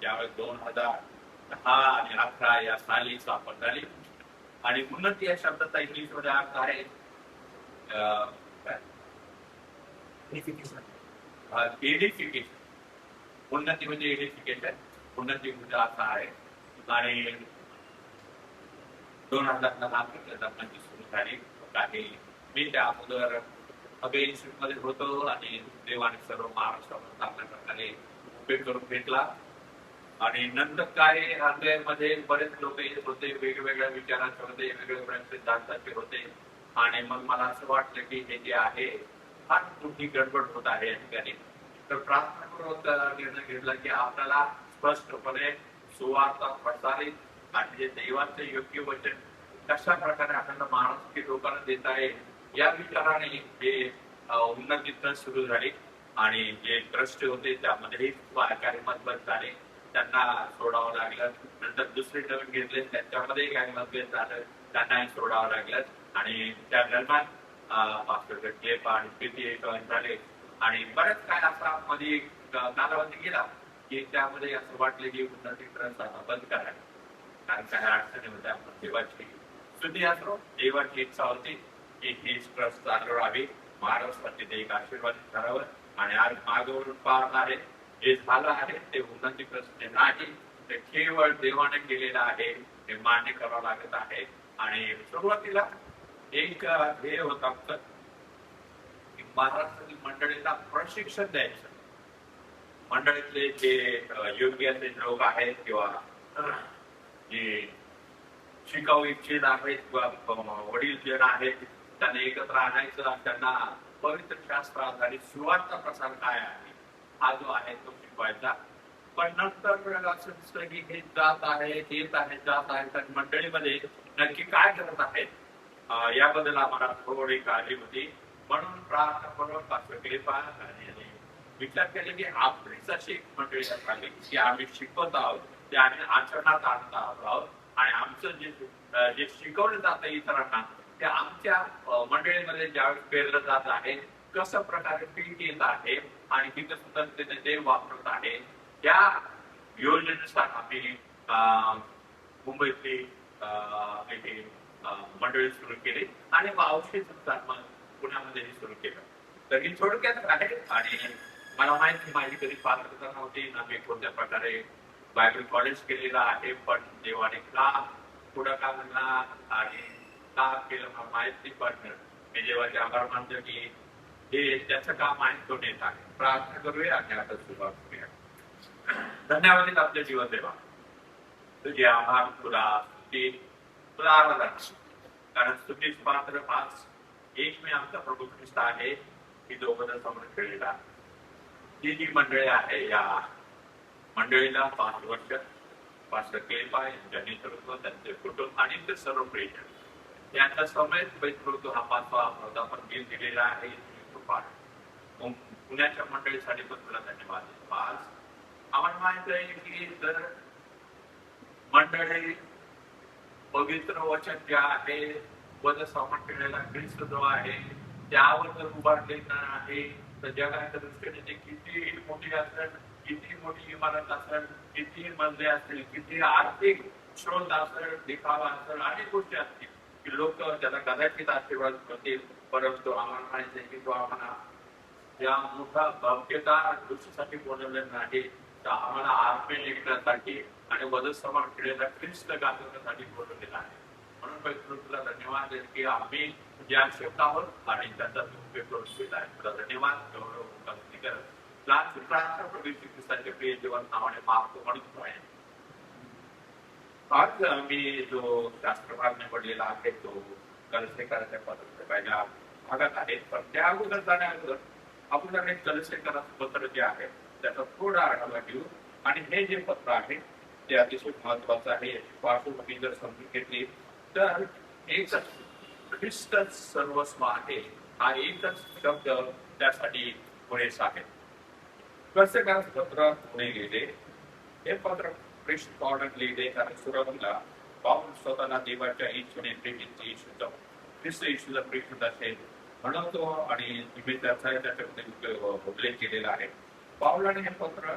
ज्यावेळेस 2010 आणि 11 या साली स्थापन झाली. आणि उन्नती या शब्दाचा इंग्लिश मध्ये अर्थ आहे एडिफिकेशन. उन्नती म्हणजे एडिफिकेशन, उन्नती म्हणजे अर्थ आहे. आणि 2010 सुरू झाली. काही मी त्या अगोदर अभय इन्स्टिट्यूट मध्ये होतो आणि देवाने सर्व महाराष्ट्रामध्ये चांगल्या प्रकारे उपयोग करून घेतला. आणि नंतर काय मध्ये बरेच लोक येत होते, वेगवेगळ्या विचारांचे होते, वेगवेगळ्या सिद्धांताचे होते. आणि मग मला असं वाटलं की हे जे आहे फार मोठी गडबड होत आहे या ठिकाणी. तर प्रार्थनापूर्वक निर्णय घेतला की आपल्याला स्पष्टपणे सुवार्ता प्रसारित आणि जे देवाचे योग्य वचन कशा प्रकारे आपल्याला महाराष्ट्रीय लोकांना देता येईल या विचाराने हे उन्नती ट्रस्ट सुरू झाली. आणि जे ट्रस्ट होते त्यामध्येही काही मतभेद झाले, त्यांना सोडावं लागलं. नंतर दुसरे नवीन घेतले, त्यांच्यामध्ये काही मतभेद झालं, त्यांनाही सोडावं लागलं. आणि त्या दरम्यान मास्टर क्लेप आणि प्रीती झाले. आणि बरेच काय असा मध्ये कालावधी गेला की त्यामध्ये असं वाटलं की उन्नती ट्रस्ट बंद करायला, कारण काही अडचणी होत्या. देवाची स्तुती असो, देवाची इच्छा होती की ही ट्रस्ट चालू राहावी, महाराष्ट्राचे ते एक आशीर्वाद करावं. आणि आज मागवरून पाहणारे जे झालं आहे ते उन्नती ट्रस्ट नाही, ते केवळ देवाने केलेलं आहे, हे मान्य करावं लागत आहे. आणि सुरुवातीला एक ध्येय होतं आमचं की महाराष्ट्रातील मंडळींना प्रशिक्षण द्यायचं. मंडळीतले जे योग्य असे लोक आहेत किंवा जे शिकाऊ इच्छित आहेत किंवा वडील जे आहेत त्यांना एकत्र आणायचं आणि त्यांना पवित्र शास्त्र आधारित सुवार्ता प्रसार काय आहे हा जो आहे तो शिकवायचा. पण नंतर असं दिसलं की हे जात आहेत, येत आहेत, जात आहेत आणि मंडळीमध्ये नक्की काय करत आहेत याबद्दल आम्हाला थोडी काळजी होती. म्हणून प्रार्थनापूर्वक आणि विचार केला की आपलीच अशी मंडळी झाली की आम्ही शिकवत आहोत ते आम्ही आचरणात आणत आहोत. आणि आमचं जे शिकवलं जातं इतरांना ते आमच्या मंडळीमध्ये ज्यावेळेस पेरलं जात आहे, कसं प्रकारे पीक येत आहे आणि तिथे सुद्धा ते वापरत आहे, त्या योजनेनुसार आम्ही मुंबईतली मंडळी सुरू केली आणि औषध पुण्यामध्येही सुरू केलं. तर ही थोडक्यात आहे. आणि मला माहिती माझी कधी पात्रता नव्हती ना, मी कोणत्या प्रकारे बायबल कॉलेज केलेलं आहे, पण देवाने का पुढाकार दिला आणि का केलं मला माहिती. पण मी देवाचे आभार मानतो की हे त्याचं काम आहे, तो नेत आहे. प्रार्थना करूया आणि आता सुरुवात करूया. धन्यवाद आपल्या जीवन देवा, तुझे आभार, तुला स्तुती, तुला आराधना, कारण स्तुतीच पात्र पाच एक मी आमचा प्रभू ख्रिस्त आहे की दोघं समोर केलेला. ही जी मंडळी आहे या मंडळीला 5 वर्ष पास्टर केपा यांच्या नेतृत्व, त्यांचे कुटुंब आणि ते सर्व प्रेषक यांचा समेत पैतृत्व हा 5वा वर्धापन दिन दिलेला आहे. पुण्याच्या मंडळीसाठी पण तुला धन्यवाद. आज आम्हाला माहित आहे की जर मंडळी पवित्र वचन जे आहे व सामान केलेला ख्रिस्त जो आहे त्यावर जर उभारलेला आहे तर जगाच्या दृष्टीने ते किती मोठी असेल, किती मोठी इमारत असेल, किती मजले असतील, किती आर्थिक स्रोत असेल, दिखावा असेल, अनेक गोष्टी असतील की लोक त्याला कदाचित आशीर्वाद करतील. परंतु आम्हाला माहिती आहे की तो आम्हाला या मोठा भव्यदार गोष्टीसाठी बोलवलेलं नाही, तर आम्हाला आत्मे लेखण्यासाठी आणि वधस्तमान केलेला ख्रिस्त गाजवण्यासाठी बोलवलेला आहे. म्हणून तुला धन्यवाद की आम्ही ज्या शब्द आहोत आणि त्याचा उपयोग करून घेत आहे. तुला धन्यवाद. प्रिय जीवन नावाने मागतो म्हणून आहे. आज मी जो शास्त्रभाग निवडलेला आहे तो कलशेकराच्या पहिल्या भागात आहे. पण त्या अगोदर जाण्या अगोदर आपण एक कलशेकराचं पत्र जे आहे त्याचा थोडा आढावा घेऊ. आणि हे जे पत्र आहे ते अतिशय महत्वाचं आहे. याची पार्श्वभूमी जर समजून घेतली तर एकच ख्रिस्तच सर्वस्व आहे हा एकच शब्द त्यासाठी पुरेस आहे. कलशेकराचं पत्र पुढे गेले. हे पत्र ख्रिस्त पावलात लिहिले कारण सुरुवातीला पाऊल स्वतःला देवाच्या इच्छेने प्रेरित येशूचा ख्रिस्त येशूचा प्रेरित असेल म्हणतो आणि त्याचा त्याच्यामध्ये उल्लेख केलेला आहे. पावलाने हे पत्र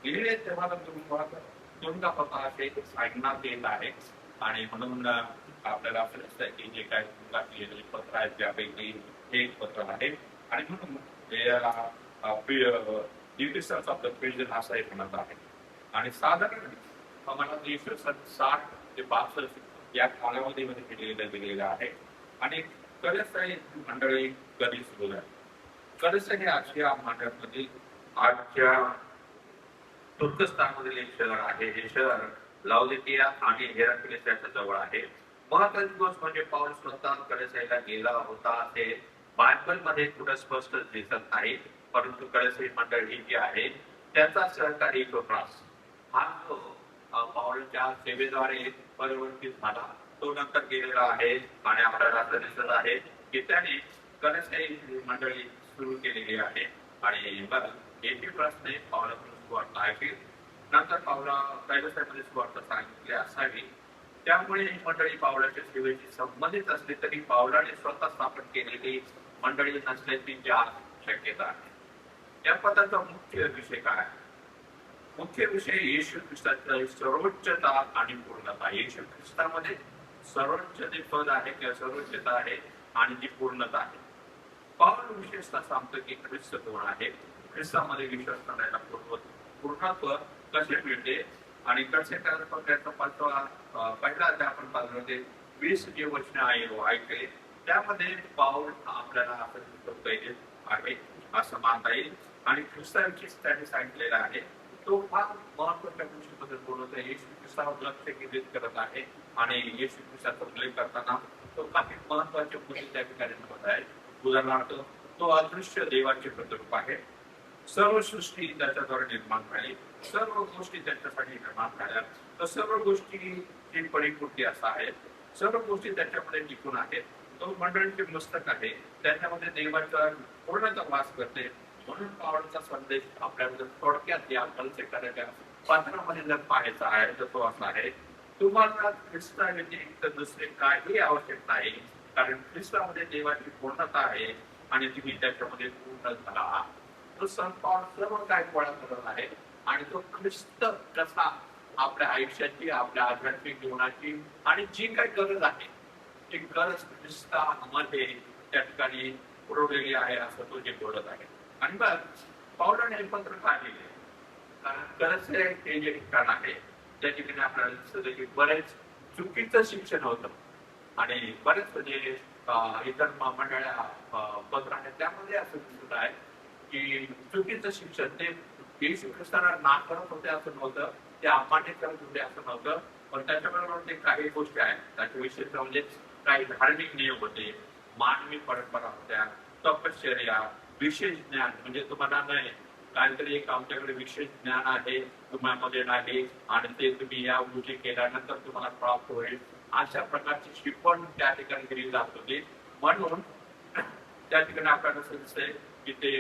लिहिले तेव्हा तुरुंगात सांगण्यात येत आहे आणि म्हणून आपल्याला असं दिसतंय की जे काही तुरुंगात लिहिलेले पत्र आहेत त्यापैकी हे एक पत्र आहे आणि म्हणून याला Epistles of the Christian असंही म्हणत आहे आणि साधारण मला 360 ते 62 या कालावधीमध्ये लिहिलेलं आहे आणि कळसाई मंडळी कधी सुरू झाली. कळसाई हे आशिया महाखंडामधील आजच्या तुर्कस्तानमधील एक शहर आहे. हे शहर लाउदिकिया आणि हेराक्लिस याच्या जवळ आहे. महत्वाची गोष्ट म्हणजे पाऊल स्वतः कळसाईला गेला होता ते बायबल मध्ये कुठं स्पष्ट दिसत नाही, परंतु कळसाई मंडळी जी आहे त्याचा सहकारी इकोप्रास हा जो पाऊलच्या सेवेद्वारे परिवर्तित झाला तो नंतर गेलेला आहे आणि आपल्याला असं दिसत आहे की त्याने कळसाई मंडळी सुरू केलेली आहे आणि येथे प्रश्न पावला आहे नंतर पावला कळसाईमध्ये सुवार्ता सांगितली असावी. त्यामुळे ही मंडळी पावलाच्या सेवेशी संबंधित असली तरी पावलाने स्वतः स्थापन केलेली मंडळी नसल्याची जास्त शक्यता आहे. या पदाचा मुख्य विषय काय आहे? मुख्य विषय येशू ख्रिस्ताची सर्वोच्चता आणि पूर्णता. येशू ख्रिस्तामध्ये सर्वोच्च जे पद आहे किंवा सर्वोच्चता आहे आणि जी पूर्णता आहे. पाऊल विशेषतः सांगतो की ख्रिस्त कोण आहे, ख्रिस्तामध्ये विश्वास करण्याला पूर्णत्व कसे मिळते आणि कसे पहिला अध्याय आपण पाहिजे 20 जे वचन ऐकले त्यामध्ये पाऊल आपल्याला आहे असं मानता येईल आणि ख्रिस्ताविषयी त्याने सांगितलेला आहे. तो फार महत्वाच्या गोष्टीबद्दल बोलत आहे. येशू ख्रिस्तावर लक्ष केंद्रित करत आहे आणि येशू ख्रिस्ताचा उल्लेख करताना तो काही महत्वाचे मुद्दे त्या ठिकाणी म्हणत आहे. उदाहरणार्थ तो अदृश्य देवाचे प्रतिरूप आहे. सर्व सृष्टी त्याच्याद्वारे निर्माण झाली, सर्व गोष्टी त्याच्यासाठी निर्माण झाल्या, तर सर्व गोष्टी परिपूर्ती असा आहे. सर्व गोष्टी त्याच्यामध्ये टिकून आहेत. तो मंडळीचे मस्तक आहे, त्याच्यामध्ये देवाचा पूर्णता वास करते. म्हणून पावलाचा संदेश आपल्यामध्ये थोडक्यात या कळसाईच्या पात्रामध्ये जर पाहायचा आहे तर तो असा आहे, तुम्हाला ख्रिस्ताव्यतिरिक्त दुसरे काही आवश्यक नाही, कारण ख्रिस्तामध्ये देवाची पूर्णता आहे आणि तुम्ही त्याच्यामध्ये पूर्ण झाला आहात. तो संत पाऊल सर्व काय गोळा करत आहे आणि तो ख्रिस्त कसा आपल्या आयुष्याची, आपल्या आध्यात्मिक जीवनाची आणि जी काही गरज आहे ती गरज ख्रिस्तामध्ये त्या ठिकाणी पुरवलेली आहे असं तो जे बोलत आहे. आणि बघ पावलाने हे पत्र काढलेले कारण गरज हे जे ठिकाण आहे त्या ठिकाणी आपल्याला दिसत की बरेच चुकीचं शिक्षण होतं आणि बरेच म्हणजे इतर मंडळ्या पत्र आहेत त्यामध्ये असं दिसत आहे की चुकीचं शिक्षण ते येशू ख्रिस्ताला नाकारत होते असं नव्हतं, ते अमान्य करत होते असं नव्हतं, पण त्याच्याबरोबर ते काही गोष्टी आहेत त्याच्या विशेष म्हणजे काही धार्मिक नियम होते, मानवी परंपरा होत्या, तपश्चर्या, विशेष ज्ञान म्हणजे तुम्हाला नाही काहीतरी एक आमच्याकडे विशेष ज्ञान आहे तुम्हाला नाही आणि ते तुम्ही या गोष्टी केल्यानंतर तुम्हाला प्राप्त होईल अशा प्रकारची शिकवण त्या ठिकाणी केली जात होती. म्हणून त्या ठिकाणी आपल्याला असं दिसतंय की ते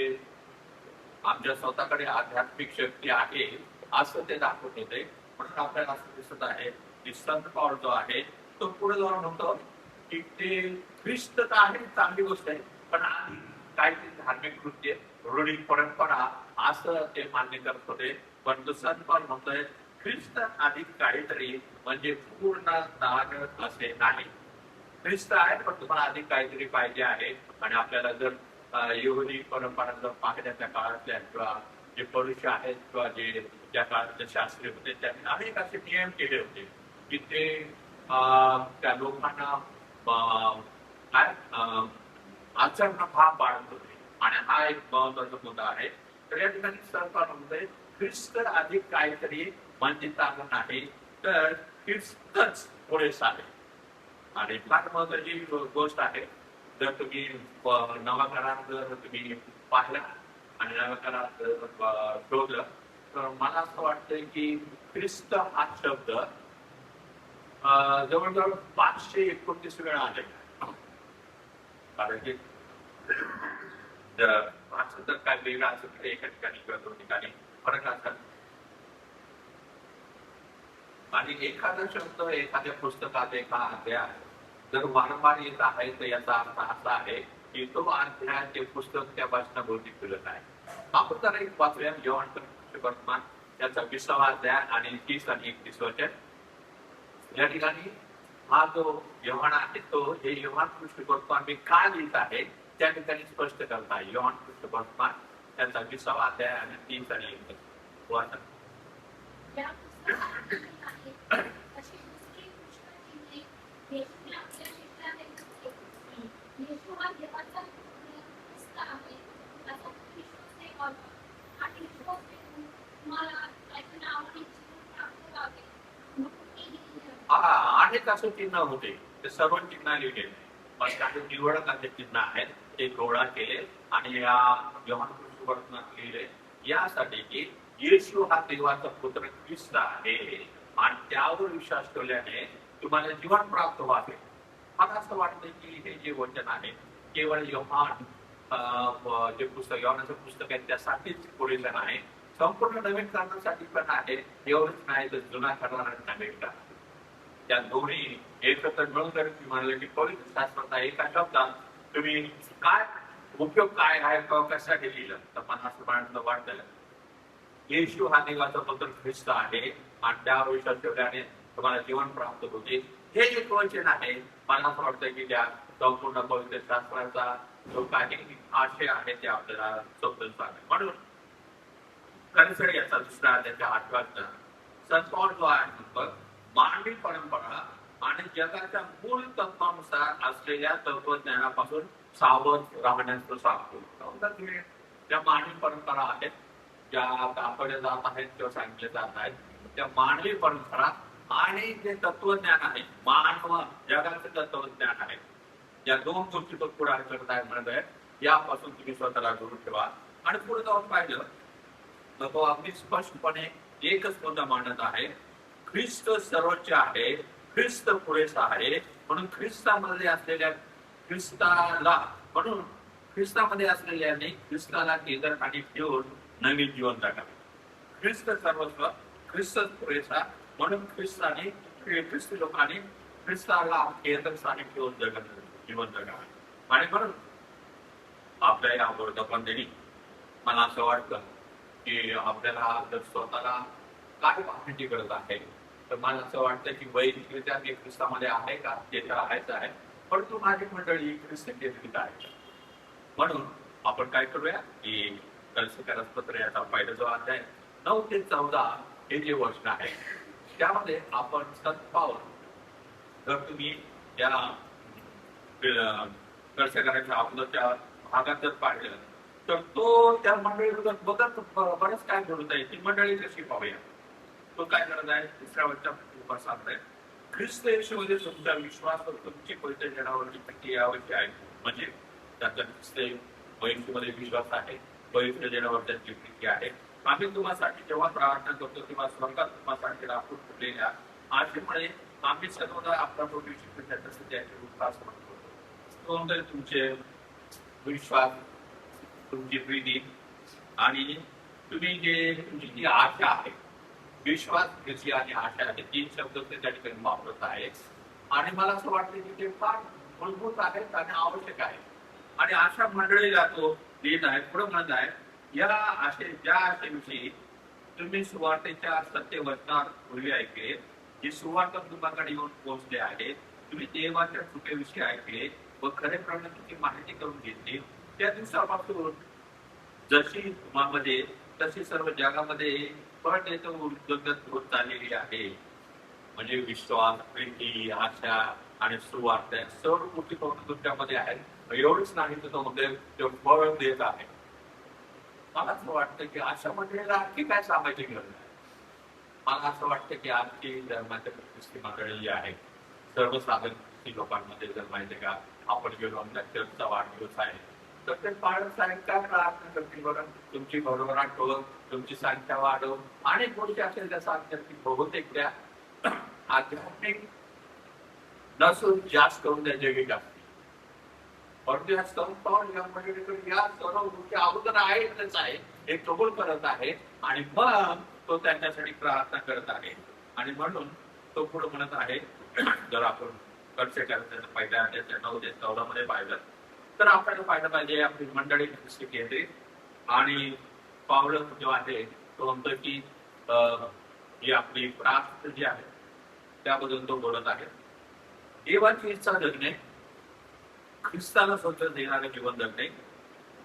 आमच्या स्वतःकडे आध्यात्मिक शक्ती आहे असं ते दाखवत होते. म्हणून आपल्याला असं दिसत आहे की संत पाऊल जो आहे तो पुढे जाऊन म्हणतो की ते ख्रिस्त तर आहे चांगली गोष्ट आहे, पण आधी काहीतरी धार्मिक कृत्य, रूढी, परंपरा असं ते मान्य करत होते. पण तो संत पाऊल म्हणतोय ख्रिस्त आधी काहीतरी म्हणजे पूर्ण दान असे नाही. ख्रिस्त आहे पण तुम्हाला आधी काहीतरी पाहिजे आहे आणि आपल्याला जर यहुदी परंपरा जर पाहण्याच्या काळातल्या किंवा जे परुष आहेत किंवा जे ज्या काळातले शास्त्री होते त्यांनी अनेक असे नियम केले होते की ते त्या लोकांना काय आचरण भाग पाडत होते आणि हा एक महत्वाचा मुद्दा आहे. तर या ठिकाणी सरकार म्हणतोय ख्रिस्त अधिक काहीतरी म्हणजे चांगलं नाही तर ख्रिस्तच पुढे चालेल. आणि फार महत्वाची गोष्ट आहे जर तुम्ही नवा करार जर तुम्ही पाहिला आणि नव्या करारात शोधलं तर मला असं वाटतंय की ख्रिस्त हा शब्द जवळजवळ 529 वेळा आले. कारण की असं जर काय वेगळं असं तर एका ठिकाणी किंवा दोन ठिकाणी फरक असतात आणि एखादा शब्द एखाद्या पुस्तकात एका अध्याय जर वारंवार येत आहे तर याचा अर्थ असा आहे की तो अध्याय ते पुस्तक त्या भाषणाभोवती फिरत आहे. आपण जरा एक वाचूया वर्तमान त्याचा 20वा अध्याय आणि 30 आणि 31 वचन या ठिकाणी हा जो योहान आहे तो हे योहान कृष्णवर्तमान मी काय लिहित आहे त्या ठिकाणी स्पष्ट करत आहे. योहान कृष्णवर्तमान त्याचा 20वा अध्याय आणि 30 आणि 31 वाचा. या पुस्तकात आहे अशी दुसरी पुष्कळ चिन्हे येशूने आपल्या शिष्याला दिली. येशू हा देवाचा ख्रिस्त आहे असा विश्वास ठेवा आणि विश्वास ठेवून तुम्हाला त्याच्या नावाने जीवन प्राप्त व्हावे म्हणून हे लिहिले आहे. अनेक असं चिन्ह होते ते सर्व चिन्ह लिहिले पण काही निवडक असे चिन्ह आहेत ते गोळा केले आणि या योहान कृष्णवर्तनात लिहिले यासाठी की येशू हा देवाचा पुत्र ख्रिस्त आहे आणि त्यावर विश्वास ठेवल्याने तुम्हाला जीवन प्राप्त व्हावे. मला असं वाटतं की हे जे वचन आहे केवळ योहान जे पुस्तक योहानाचं पुस्तक आहे त्यासाठीच पुरेसं नाही, संपूर्ण नवीन करण्यासाठी पण आहे. एवढंच नाही तर जुना करणार नवीन करणार त्या दोन्ही एकत्र मिळून जर तुम्ही म्हणलं की पवित्र शास्त्राचा एका शब्दात तुम्ही काय उपयोग काय आहे कशासाठी लिहिलं तर मला असं म्हणणं वाटतं येशू हा देवाचा पुत्र ख्रिस्त आहे आणि त्यावर विश्वास ठेवल्याने तुम्हाला जीवन प्राप्त होते. हे एक वचन आहे. मला असं वाटतं की त्या संपूर्ण पवित्र शास्त्राचा जो काही आशय आहे ते आपल्याला समजून सांगेल. म्हणून कणसड याचा दुसरा त्याच्या 8व्या सत्पावर जो आहे मानवी परंपरा आणि जगाच्या मूळ तत्वानुसार असलेल्या तत्वज्ञानापासून सावध राहण्याचं सांगतो. ज्या मानवी परंपरा आहेत ज्या दाखवल्या जात आहेत किंवा सांगितले जात आहेत त्या मानवी परंपरा आणि जे तत्वज्ञान आहे मानव जगाचं तत्वज्ञान आहे या दोन गोष्टी तो पुढे करत आहे म्हणत आहे यापासून तुम्ही स्वतःला दूर ठेवा. आणि पुढे जाऊन पाहिलं तर तो अगदी स्पष्टपणे एकच मुद्दा मांडत आहे ख्रिस्त सर्वोच्च आहे, ख्रिस्त पुरेसा आहे म्हणून ख्रिस्तामध्ये असलेल्या ख्रिस्ताला म्हणून ख्रिस्तामध्ये असलेल्याने ख्रिस्ताला केंद्रस्थानी ठेवून नवीन जीवन जगावे. ख्रिस्त सर्वस्व, ख्रिस्त पुरेसा म्हणून ख्रिस्ताने ख्रिस्त लोकांनी ख्रिस्ताला केंद्रस्थानी ठेवून जीवन जगावे. आणि म्हणून आपल्या या वर्धापनदिनी मला असं वाटतं की आपल्याला जर स्वतःला काय पाहण्याची गरज आहे तर मला असं वाटतं की वैयक्तिकरित्या मी ख्रिस्तामध्ये आहे का ते तर आहेच आहे परंतु माझी मंडळी ख्रिस्त केंद्रित आहे. म्हणून आपण काय करूया की कलसीकरपत्र याचा पहिला जो अध्याय 9 ते 14 हे जे वचन आहे त्यामध्ये आपण सत्पावर जर तुम्ही या कलसीकराच्या अगोदरच्या भागात जर पाहिलं तर तो त्या मंडळीबद्दल बघत बरंच काय बोलत आहे ती मंडळी कशी पाहूया. तो काय करत आहे तिसऱ्या वचनात सांगताय ख्रिस्त येशूमध्ये तुमचा विश्वास व तुमची पवित्र जनावरांची पट्टी यावरची आहे. म्हणजे त्याचा ख्रिस्त येशूमध्ये विश्वास आहे, पवित्र जनावरांची प्रीती आहे. आम्ही तुम्हासाठी जेव्हा प्रार्थना करतो तेव्हा स्वर्गात तुम्हासाठी राखून ठेवलेल्या आशेमुळे आम्ही सर्वदा आपला प्रभू येशू ख्रिस्ताचे उपवास म्हणतो. तुमचे विश्वास, तुमची प्रीती आणि तुम्ही जे तुमची जी आशा आहे विश्वास प्रीती आणि आशा आहे 3 शब्द ते त्या ठिकाणी वापरत आहे. आणि मला असं वाटतं की ते फार मूलभूत आहेत आणि आवश्यक आहे. आणि अशा मंडळीला तो लिहित आहे पुढे म्हणत आहे या ज्या आशेविषयी तुम्ही सुवार्तेच्या सत्य वचनात पूर्वी ऐकले जी सुवार्ता तुम्हाकडे येऊन पोहोचले आहे तुम्ही देवाच्या कृपेविषयी ऐकले व खरेपणाने तुमची माहिती करून घेतली त्या दिवसापासून जशी तुम्हामध्ये तशी सर्व जगामध्ये पण उद्योगत होत चाललेली आहे. म्हणजे विश्वास, प्रीती, आशा आणि सुवार्ता सर्व गोष्टी तुमच्यामध्ये आहेत. एवढंच नाही तर तो फळ देत आहे. मला असं वाटतं की अशा मंडळीला आणखी काय सांगायची गरज आहे. मला असं वाटतं की आजची धर्माच्या ख्रिस्ती मंडळी आहे सर्वसाधारण लोकांमध्ये जर माहिती का आपण गेलो आमच्या चर्चचा वाढदिवस आहे तर ते पाळत साहेब काय प्रार्थना करतील बरं तुमची भरभराट ठेव, तुमची संख्या वाढव अनेक गोष्टी असेल त्या सांगतात की बहुतेक त्या आध्यात्मिक नसून जास्त करून त्या जगी जास्त परंतु या सर्व या सर्व गोष्टी अगोदर आहेतच आहे हे कबूल करत आहे आणि मग तो त्यांच्यासाठी प्रार्थना करत आहे. आणि म्हणून तो पुढे म्हणत आहे जर आपण कर्षे करायचं पहिल्या अध्यायाच्या 9 ते 14 मध्ये पाहिलं तर आपल्याला पाहिलं पाहिजे आपली मंडळी ख्रिस्ती केंद्रित आणि पावलं जो आहे तो म्हणतो की ही आपली प्राप्त जी आहे त्याबद्दल तो बोलत आहे. देवाची इच्छा जगणे, ख्रिस्ताला स्वतः देणारे जीवन जगणे,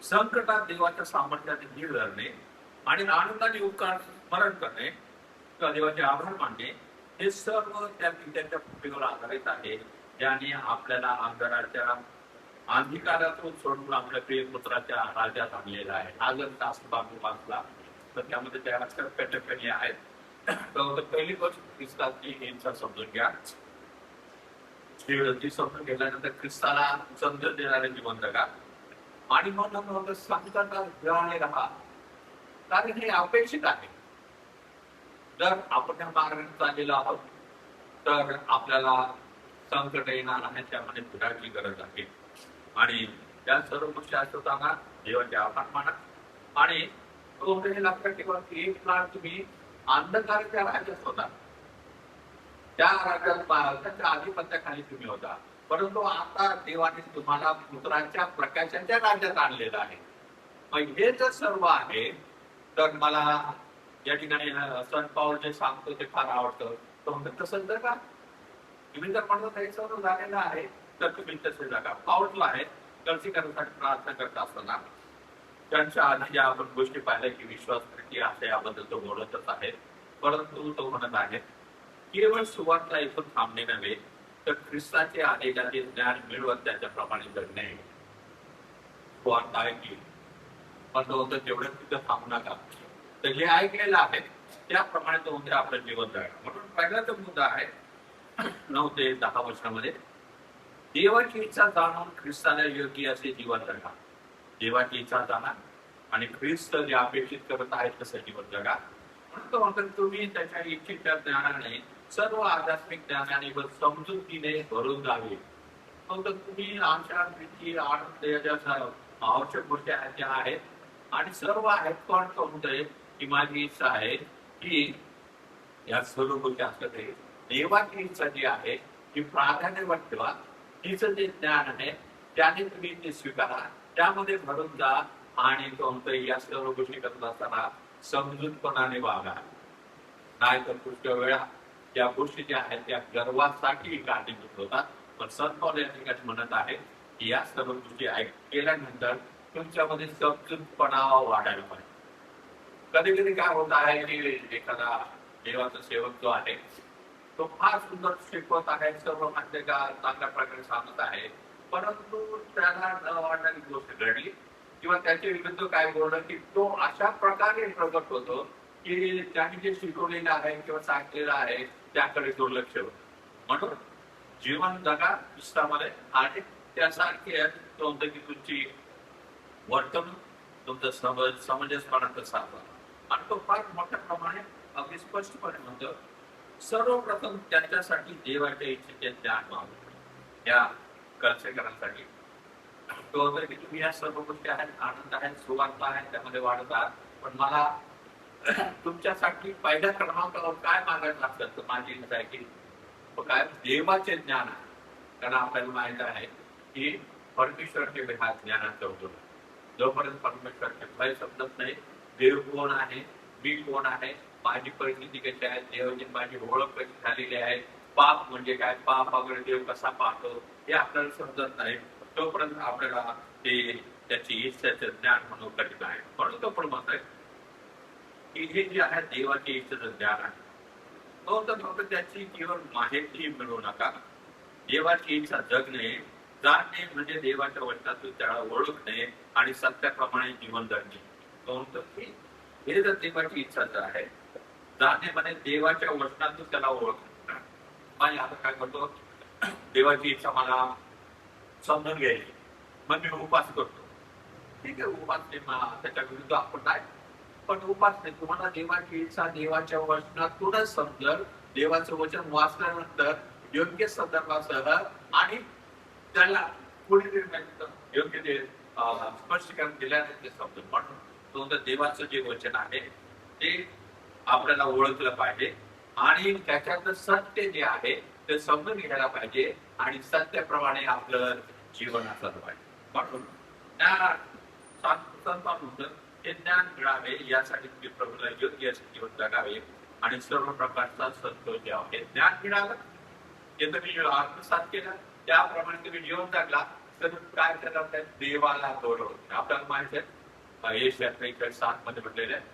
संकटात देवाच्या सामर्थ्याने धीर धरणे आणि आनंदाने उपकार स्मरण करणे किंवा देवाचे आभार मानणे, हे सर्व त्या पित्याच्या कृपेवर आधारित आहे, ज्याने आपल्याला अंधकारातून सोडून आपल्या प्रिय पुत्राच्या राज्यात आणलेला आहे. हा जर तास बाजू वाचला तर त्यामध्ये त्या टप्प्याटप्प्याने आहेत. तर पहिली गोष्ट ख्रिस्ताची इच्छा समजून घ्या. ती समजून घेतल्यानंतर ख्रिस्ताला समजून देणारे जीवन जगा आणि मग संकटात जळाले राहा, कारण हे अपेक्षित आहे. जर आपण त्या मार्गाने चाललेलो आहोत तर आपल्याला संकट येणार आहे, त्यामध्ये धीराची गरज आहे. आणि त्या सर्व गोष्टी असताना देवाचे आभार माना आणि हे लक्षात ठेवा की एक काळ तुम्ही अंधकाराच्या राज्यात होता, त्या राज्यात त्याच्या आधिपत्याखाली तुम्ही होता, परंतु आता देवाने तुम्हाला पुत्राच्या प्रकाशाच्या राज्यात आणलेलं आहे. मग हे जर सर्व आहे तर मला या ठिकाणी संत पाऊल जे सांगतो ते फार आवडतं. तो म्हणतो तसं जर का तुम्ही जर म्हणत हे सर्व झालेलं आहे तर तुम्ही तसे जगा. पाऊलला आहे कलसीकरणासाठी प्रार्थना करत असताना त्यांच्या आधी ज्या आपण गोष्टी पाहिल्या की विश्वास असे याबद्दल तो बोलतच आहे, परंतु तो म्हणत आहे केवळ सुवार्ता इथून थांबणे नव्हे तर ख्रिस्ताचे आदेशाचे ज्ञान मिळवत त्याच्याप्रमाणे जगणे. सुवार्ता ऐकली पण तो म्हणतो तेवढं तिथं थांबू नका, तर जे ऐकलेलं आहे त्याप्रमाणे तो म्हणते आपलं जीवन जगा. म्हणून पहिला जो मुद्दा आहे 9 ते 10 वर्षामध्ये देवाची इच्छा जाणून ख्रिस्ताला योग्य असे जीवन जगा. देवाची इच्छा जाणा आणि ख्रिस्त जे अपेक्षित करत आहेत तसं जीवन जगा. म्हणून तो म्हणतो तुम्ही त्याच्या इच्छेच्या ज्ञानाने सर्व आध्यात्मिक ज्ञानाने व समजुतीने भरून जावे. मग तुम्ही आमच्या प्रीती आनंद आवश्यक गोष्टी आहेत त्या आहेत आणि सर्व आहेत. पण तो म्हणतोय की माझी इच्छा आहे की या सर्व गोष्टी असतात देवाची इच्छा जी आहे ती प्राधान्य ठेवा. तिचं जे ज्ञान आहे त्याने तुम्ही ते स्वीकारा, त्यामध्ये भरून जा आणि तो म्हणतोय या सर्व गोष्टी करत असताना समजूतपणाने वागा. नाहीतर पुष्कळ वेळा या गोष्टी ज्या आहेत त्या गर्वासाठी कारणीभूत होतात. पण संत पाऊल या ठिकाणी म्हणत आहे की या सर्व गोष्टी केल्यानंतर तुमच्यामध्ये समजूतपणा वाढायला पाहिजे. कधी कधी काय होत आहे की एखादा देवाचा सेवक जो आहे तो फार सुंदर शिकवत आहे, सर्व म्हणजे का चांगल्या प्रकारे सांगत आहे, परंतु त्याला न वाटणारी गोष्ट घडली किंवा त्याच्या विरुद्ध काय बोलणं की तो अशा प्रकारे प्रगट होतो की त्याने जे शिकवलेलं आहे किंवा सांगितलेलं आहे त्याकडे दुर्लक्ष होतं. म्हणून जीवन जगा ख्रिस्तामध्ये आणि त्यासारखे म्हणतं की तुमची वर्तणूक तुमचं समंजसपणाचं साधवा. आणि तो फार मोठ्या प्रमाणे अगदी स्पष्टपणे म्हणतो सर्वप्रथम त्यांच्यासाठी देवाच्या इच्छेचे ज्ञान व्हावं. या कलसेकरांसाठी तो होतं की तुम्ही या सर्व गोष्टी आहेत, आनंद आहेत, सुवार्ता आहे, त्यामध्ये वाढत आहात, पण मला तुमच्यासाठी पहिल्या क्रमांकावर काय मागायचं लागतं तर माझी इच्छा आहे की काय देवाचे ज्ञान आहे. कारण आपल्याला माहित आहे की परमेश्वराचे हा ज्ञानाचा उद्योग. जोपर्यंत परमेश्वराचे भय समजत नाही, देव कोण आहे, मी कोण आहे, माझी परिस्थिती कशी आहे, देवाची माझी ओळख कशी झालेली आहे, पाप म्हणजे काय, पाप वगैरे देव कसा पाहतो हे आपल्याला समजत नाही, तोपर्यंत आपल्याला ते त्याची इच्छेचं ज्ञान म्हणून कठीण आहे. म्हणून तो पण म्हणतोय की हे जे आहे देवाची इच्छेचं ज्ञान आहे तो तर फक्त त्याची केवळ माहिती मिळवू नका. देवाची इच्छा जगणे, जाणणे म्हणजे देवाच्या वचनातून त्याला ओळखणे आणि सत्याप्रमाणे जीवन जगणे. तो म्हणतो की हे जर देवाची इच्छा जर आहे जाणणे म्हणजे देवाच्या वचनातून त्याला ओळखणे. आणि आता काय करतो, देवाची इच्छा मला समजून घ्यायची मग मी उपास करतो. ठीक आहे, उपास त्याच्या विरुद्ध आपण नाही, पण उपास नाही. तुम्हाला देवाची इच्छा देवाच्या वचनातूनच समजल. देवाचं वचन वाचल्यानंतर योग्य संदर्भासह आणि त्याला पुढे योग्य ते स्पष्टीकरण दिल्यानंतर ते समजून. म्हणून तो देवाचं जे वचन आहे ते आपल्याला ओळखलं पाहिजे आणि त्याच्यातलं सत्य जे आहे ते समजून घ्यायला पाहिजे आणि सत्याप्रमाणे आपलं जीवन असलं पाहिजे. म्हणून त्या हे ज्ञान मिळावे यासाठी तुम्ही प्रभूला योग्य असे जीवन जगावे आणि सर्व प्रकारचा संतोष द्यावा. हे ज्ञान मिळालं, हे तुम्ही आत्मसात केलं, त्याप्रमाणे तुम्ही जीवन जगला तर काय करतात, देवाला गौरव. आपल्याला माहिती आहे यशात 7 मध्ये म्हटलेलं आहे,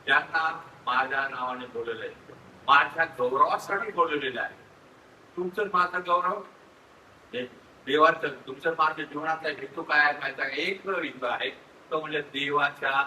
ज्यांना माझ्या नावाने बोललेलं आहे, माझ्या गौरवासाठी बोललेलं आहे. तुमचं माझा गौरव देवाचं, तुमचं माझ्या जीवनाचा हेतू काय आहे माहिती आहे? एक हेतू आहे, तो म्हणजे देवाच्या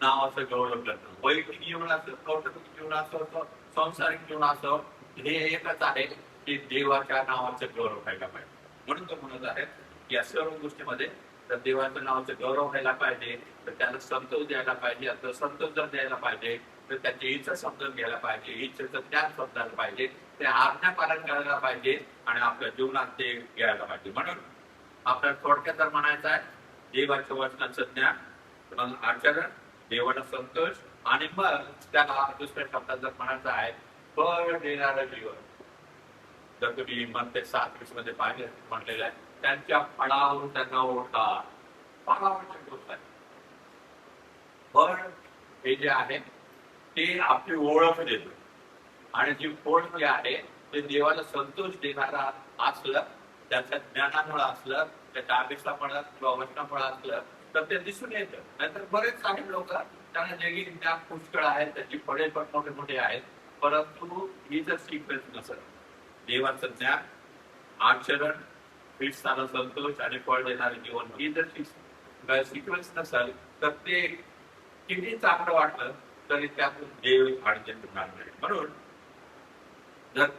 नावाचं गौरव करणं. वैयक्तिक जीवन असो, कौटुंबिक जीवन असो, सांसारिक जीवन असो, हे एकच आहे की देवाच्या नावाचं गौरव व्हायला पाहिजे. म्हणून तो म्हणत आहे की या सर्व गोष्टीमध्ये तर देवाच्या नावाचं गौरव व्हायला पाहिजे, तर त्याला संतोष द्यायला पाहिजे. आता संतोष जर द्यायला पाहिजे तर त्याची इच्छा समजून घ्यायला पाहिजे, इच्छेचं ज्ञान समजायला पाहिजे, ते आज्ञा पालन करायला पाहिजे आणि आपल्या जीवनात ते घ्यायला पाहिजे. म्हणून आपल्याला थोडक्यात जर म्हणायचं आहे, देवाच्या वचनाचं ज्ञान, मग आचरण, देवाला संतोष, आणि मग त्याला दुसऱ्या शब्दात जर म्हणायचं आहे फळ देणारं जीवन. जर तुम्ही मत्ते 7:20 मध्ये पाहिजे म्हटलेलं आहे, त्यांच्या फळावरून त्यांना ओळखा. फार आवश्यक गोष्ट आहे. फळ हे जे आहे ते आपली ओळख देतो, आणि जी ओळख जे आहे ते देवाला संतोष देणारा असलं, त्याच्या ज्ञानामुळे असलं, त्याच्या अभ्यासामुळे किंवा वचनामुळे असलं तर ते दिसून येतं. नाहीतर बरेच काही लोक त्यांना जगी ज्ञान पुष्कळ आहेत, त्याची फळे पण मोठे मोठे आहेत, परंतु ही जर सिक्वेन्स नसेल, देवाचं ज्ञान, आचरण, ख्रिस्ताला संतोष आणि फळ देणारे जीवन, ही जर सिक्वेन्स नसेल तर ते किती चांगलं वाटलं तरी त्यातून देव अडचण नाही. म्हणून जर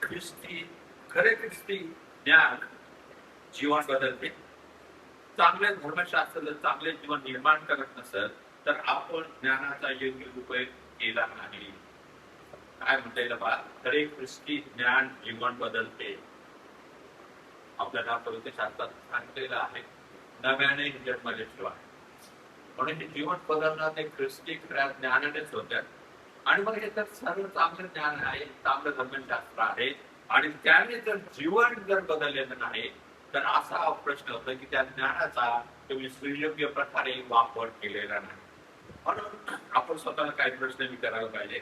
खरे ख्रिस्ती ज्ञान जीवन बदलते, चांगले धर्मशास्त्र चांगले जीवन निर्माण करत नसेल तर आपण ज्ञानाचा योग्य उपयोग केला नाही. काय म्हणता येईल बा, खरे ख्रिस्ती ज्ञान जीवन बदलते. आपल्याला पवित्र शास्त्रात सांगितलेलं आहे, नव्याने जन्मल्याशिवाय. म्हणून हे जीवन बदलणार ते ख्रिस्ती खऱ्या ज्ञानानेच होत्या. आणि मग हे तर सर्व चांगलं ज्ञान आहे, चांगलं धर्मशास्त्र आहे, आणि त्याने जर जीवन जर बदललेलं नाही तर असा प्रश्न होतो की त्या ज्ञानाचा तुम्ही सुयोग्य प्रकारे वापर केलेला नाही. म्हणून आपण स्वतःला काही प्रश्न विचारायला पाहिजे.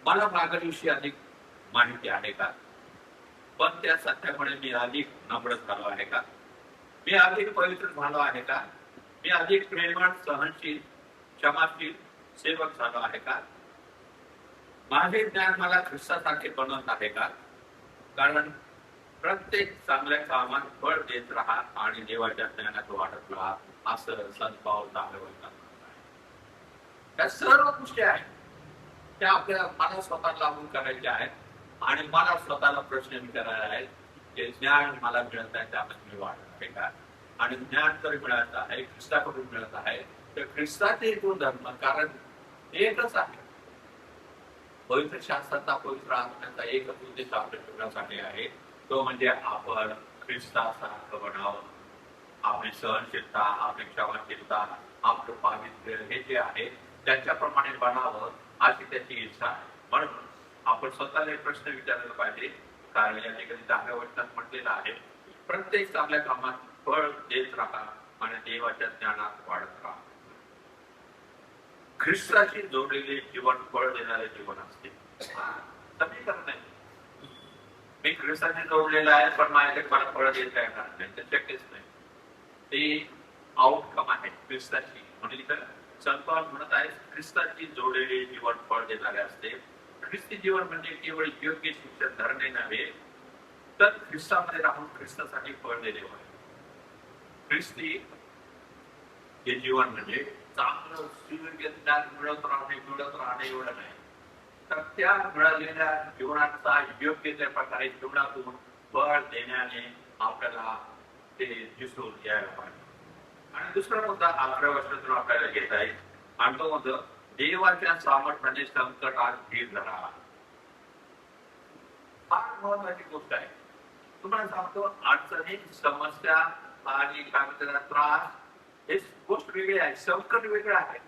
मला मागण्याविषयी अधिक माहिती आहे का? पण त्या सत्यामुळे मी अधिक नम्र झालो आहे का? मी अधिक पवित्र झालो आहे का? मी अधिक प्रेमळ, सहनशील, क्षमाशील सेवक झालो आहे का? माझे ज्ञान मला ख्रिस्तासारखे बनवत आहे का? कारण प्रत्येक चांगल्या कामात फळ देत राहा आणि देवाच्या ज्ञानात वाढत राहा, असं सद्भाव दाखवतात. त्या सर्व गोष्टी आहेत त्या आपल्याला मला स्वतःला लागू करायच्या आहेत, आणि मला स्वतःला प्रश्न विचारायला आहेत की ज्ञान मला मिळत आहे त्यामध्ये मी वाढत आहे का? आणि ज्ञान जर मिळत आहे, ख्रिस्ताकडून मिळत आहे, तर ख्रिस्ताचे गुणधर्म, कारण एकच आहे. पवित्र शास्त्राचा, पवित्र आत्म्याचा एकच उद्देश आपल्या जीवनासाठी आहे, तो म्हणजे आपण ख्रिस्तासारखं बनावं. आपली सहनशीलता, आपली क्षमाशीलता, आपलं पावित्र्य हे जे आहे त्याच्याप्रमाणे बनावं अशी त्याची इच्छा आहे. म्हणून आपण स्वतःला एक प्रश्न विचारायला पाहिजे, कारण या ठिकाणी 10व्या वचनात म्हटलेलं आहे, प्रत्येक चांगल्या कामात फळ देत राहा आणि देवाच्या ज्ञानात वाढत राहा. ख्रिस्ताशी जोडलेले जीवन फळ देणारे जीवन असते. समीकरण नाही, मी ख्रिस्ताशी जोडलेला आहे पण माझ्याकडे मला फळ देता येणार नाही, ते शक्यच नाही. ते आउटकम आहे ख्रिस्ताची. म्हणजे इथं संत पाऊल म्हणत आहे, ख्रिस्ताची जोडलेले जीवन फळ देणारे असते. ख्रिस्ती जीवन म्हणजे केवळ योग्य शिक्षण धरणे नव्हे, तर ख्रिस्तामध्ये राहून ख्रिस्तासाठी फळ देणे होय. ख्रिस्ती हे जीवन म्हणजे चांगलं सुयोग्य ज्ञान मिळत राहणे एवढं नाही, तर त्या मिळालेल्या जीवनाचा योग्य त्या प्रकारे जीवनातून फळ देण्याने आपल्याला ते दिसून यायला पाहिजे. आणि दुसरा मुद्दा 11व्या वर्षातून आपल्याला घेता येईल, आणि तो म्हणतो देवाच्या सामर्थ्याने संकटात धीर धरा. फार महत्वाची गोष्ट आहे. तुम्हाला सांगतो, अडचणी, समस्या आणि काय म्हणतात त्रास हे गोष्ट वेगळी आहे, संकट वेगळं आहे.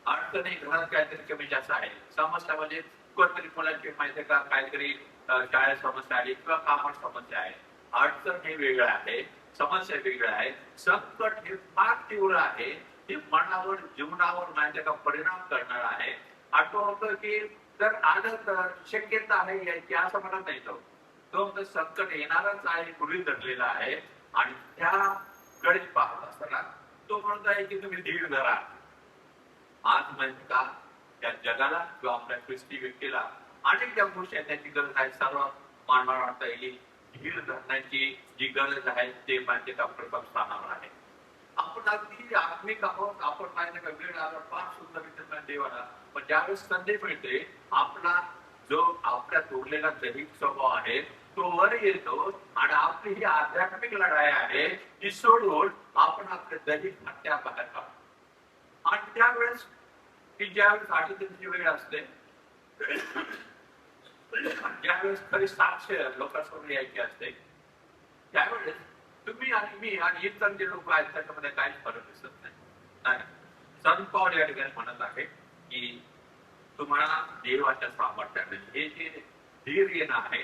अडचणी घरात काहीतरी कमी जास्त आहे, समस्या म्हणजे कोणतरी मुलांची माहिती का काहीतरी शाळेत समस्या आली किंवा कामात समस्या आहे. अडचण हे वेगळं आहे, समस्या वेगळं आहे, संकट हे फार तीव्र आहे, ते मनावर जीवनावर माझ्या का परिणाम करणार आहे. आठवण होतं की जर आलं तर शक्यता आहे याची असं म्हणत नाही तो संकट येणारच आहे, पूर्वी धरलेला आहे. आणि त्याकडे पाहत असताना तो म्हणत आहे की तुम्ही धीर धरा. आज म्हणजे का त्या जगाला किंवा आपल्या ख्रिस्ती व्यक्तीला अनेक ज्या गोष्टी आहेत त्याची गरज आहे. सर्व मानवाला वाटता येईल धीर धरण्याची जी गरज आहे ते म्हणजे का प्रथम स्थानावर आहे. आपण अगदी आत्मिक आहोत, आपण माहिती का वेळ आला फार सुंदर विचार देवाला, पण ज्यावेळेस संधी मिळते आपला जो आपल्यात उरलेला दैहिक स्वभाव आहे तो वर येतो आणि आपली ही आध्यात्मिक लढाई आहे ती सोडून आपण आपल्या दैहिक हत्या बाहेर काढतो. आणि त्यावेळेस की ज्यावेळेस आठवड्याची वेळ असते ज्यावेळेस खरी साक्ष लोकांसमोर यायची असते त्यावेळेस तुम्ही आणि मी आणि इतर जे लोक आहेत त्याच्यामध्ये काहीच फरक दिसत नाही. संत पॉल या ठिकाणी म्हणत आहे की तुम्हाला देवाच्या सामर्थ्याने हे जे धीर येणं आहे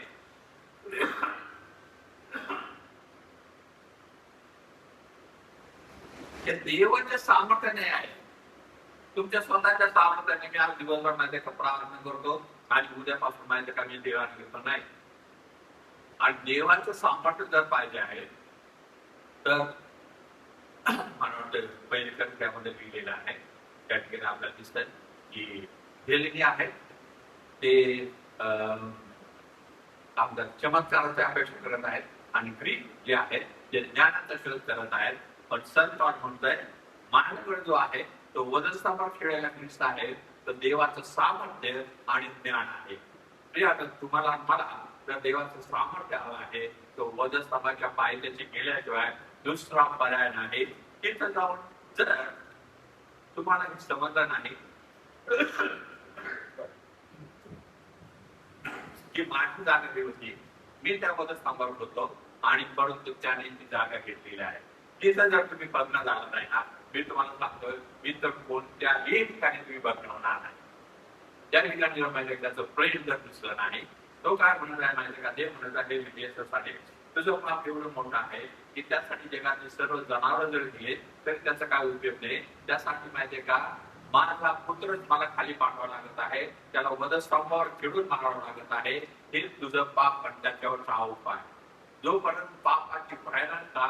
ते देवाच्या सामर्थ्याने आहे. तुमच्या स्वतःच्या सामर्थ्याने मी आज दिवसभर माझे प्रार्थना करतो आणि उद्यापासून माझ्या का मी देवाने घेतो नाही. आणि देवाचं सामर्थ्य जर पाहिजे आहे तर मला वाटतं पहिली त्यामध्ये लिहिलेलं आहे त्या ठिकाणी आपल्याला दिसत की हे लिहिणे आहे ते आपल्या चमत्काराची अपेक्षा करत आहेत आणि ग्रीक जे आहे ते ज्ञानाचा शोध करत आहेत. पण संत म्हणतोय माझ्याकडे जो आहे तो वधस्तंभावर खेळायला ख्रिस्त आहे तर देवाचं सामर्थ्य आणि ज्ञान आहे. आता तुम्हाला मला जर देवाचं सामर्थ्य हवं आहे तो वधस्तंभाच्या पायथ्याशी गेल्याशिवाय दुसरा पर्याय नाही. तिथं जाऊन जर तुम्हाला हे समजलं नाही की माझी जागा होती मी त्या वधस्तंभावर होतो आणि परंतु त्याने ती जागा घेतलेली आहे. तिथं जर तुम्ही बघणं झालं नाही ना मी तुम्हाला सांगतोय मी तर कोणत्याही ठिकाणी तुम्ही बघणं होणार नाही. त्या ठिकाणी जर माझ्या त्याचं प्रेम जर दिसलं नाही तो काय म्हणत आहे माहिती का ते म्हणत आहे विजयासाठी तुझं पाप एवढं मोठं आहे की त्यासाठी जगातले सर्व जनावर जर दिले तरी त्याचा काय उपयोग नाही. त्यासाठी माहितीये का माझा पुत्रच मला खाली पाठवावा लागत आहे, त्याला वधस्तंभावर खेळून मारावं लागत आहे. हे तुझं पाप पण त्याच्यावर हा उपाय. जोपर्यंत पापाची भयानकता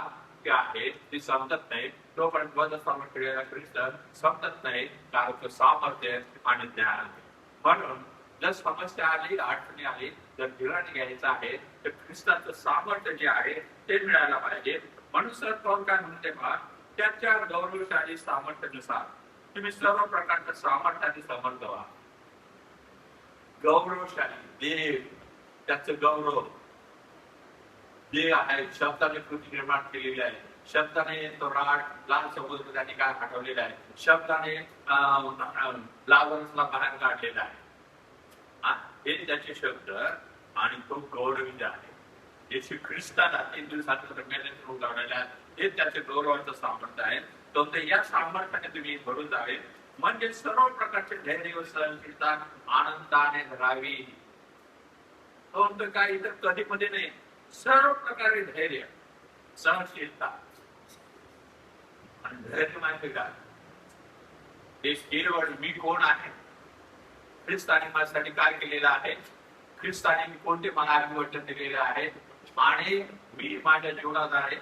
आहे ती समजत नाही तोपर्यंत वधस्तंभावर खेळायला ख्रिस्त समजत नाही कारण सामर्थ्य आणि ज्ञान आहे. म्हणून जर समस्या आली अडचणी आली जर धीराने घ्यायचं आहे तर ख्रिस्ताचं सामर्थ्य जे आहे ते मिळायला पाहिजे. म्हणून सर कोण काय म्हणते बा त्याच्या गौरवशाली सामर्थ्यानुसार तुम्ही सर्व प्रकारच्या सामर्थ्याने समर्थ व्हा. गौरवशाली देव त्याचं गौरव जे आहे शब्दाने कृती निर्माण केलेली आहे. शब्दाने तो राड लाल समुद्र त्यांनी काय हटवलेला आहे. शब्दाने लावरसला बाहेर काढलेला आहे. हे त्याचे शब्द आणि तो गौरवित आहे. येशू ख्रिस्ताला 3 दिवसाच्या मेल्यातून उगावलेला हे त्याचे गौरवाचं सामर्थ्य आहे. तो या सामर्थ्याने तुम्ही भरून जावे म्हणजे सर्व प्रकारचे धैर्य व सहनशीलता आनंदाने धरावी. तो काय इतर कधी मध्ये नाही. सर्व प्रकारे धैर्य सहनशीलता आणि धैर्य माहिती का हे केवळ मी कोण आहे ख्रिस्ताने माझ्यासाठी काय केलेलं आहे ख्रिस्ताने कोणते मला अभिवचन दिलेले आहे आणि मी माझ्या जीवनात आहे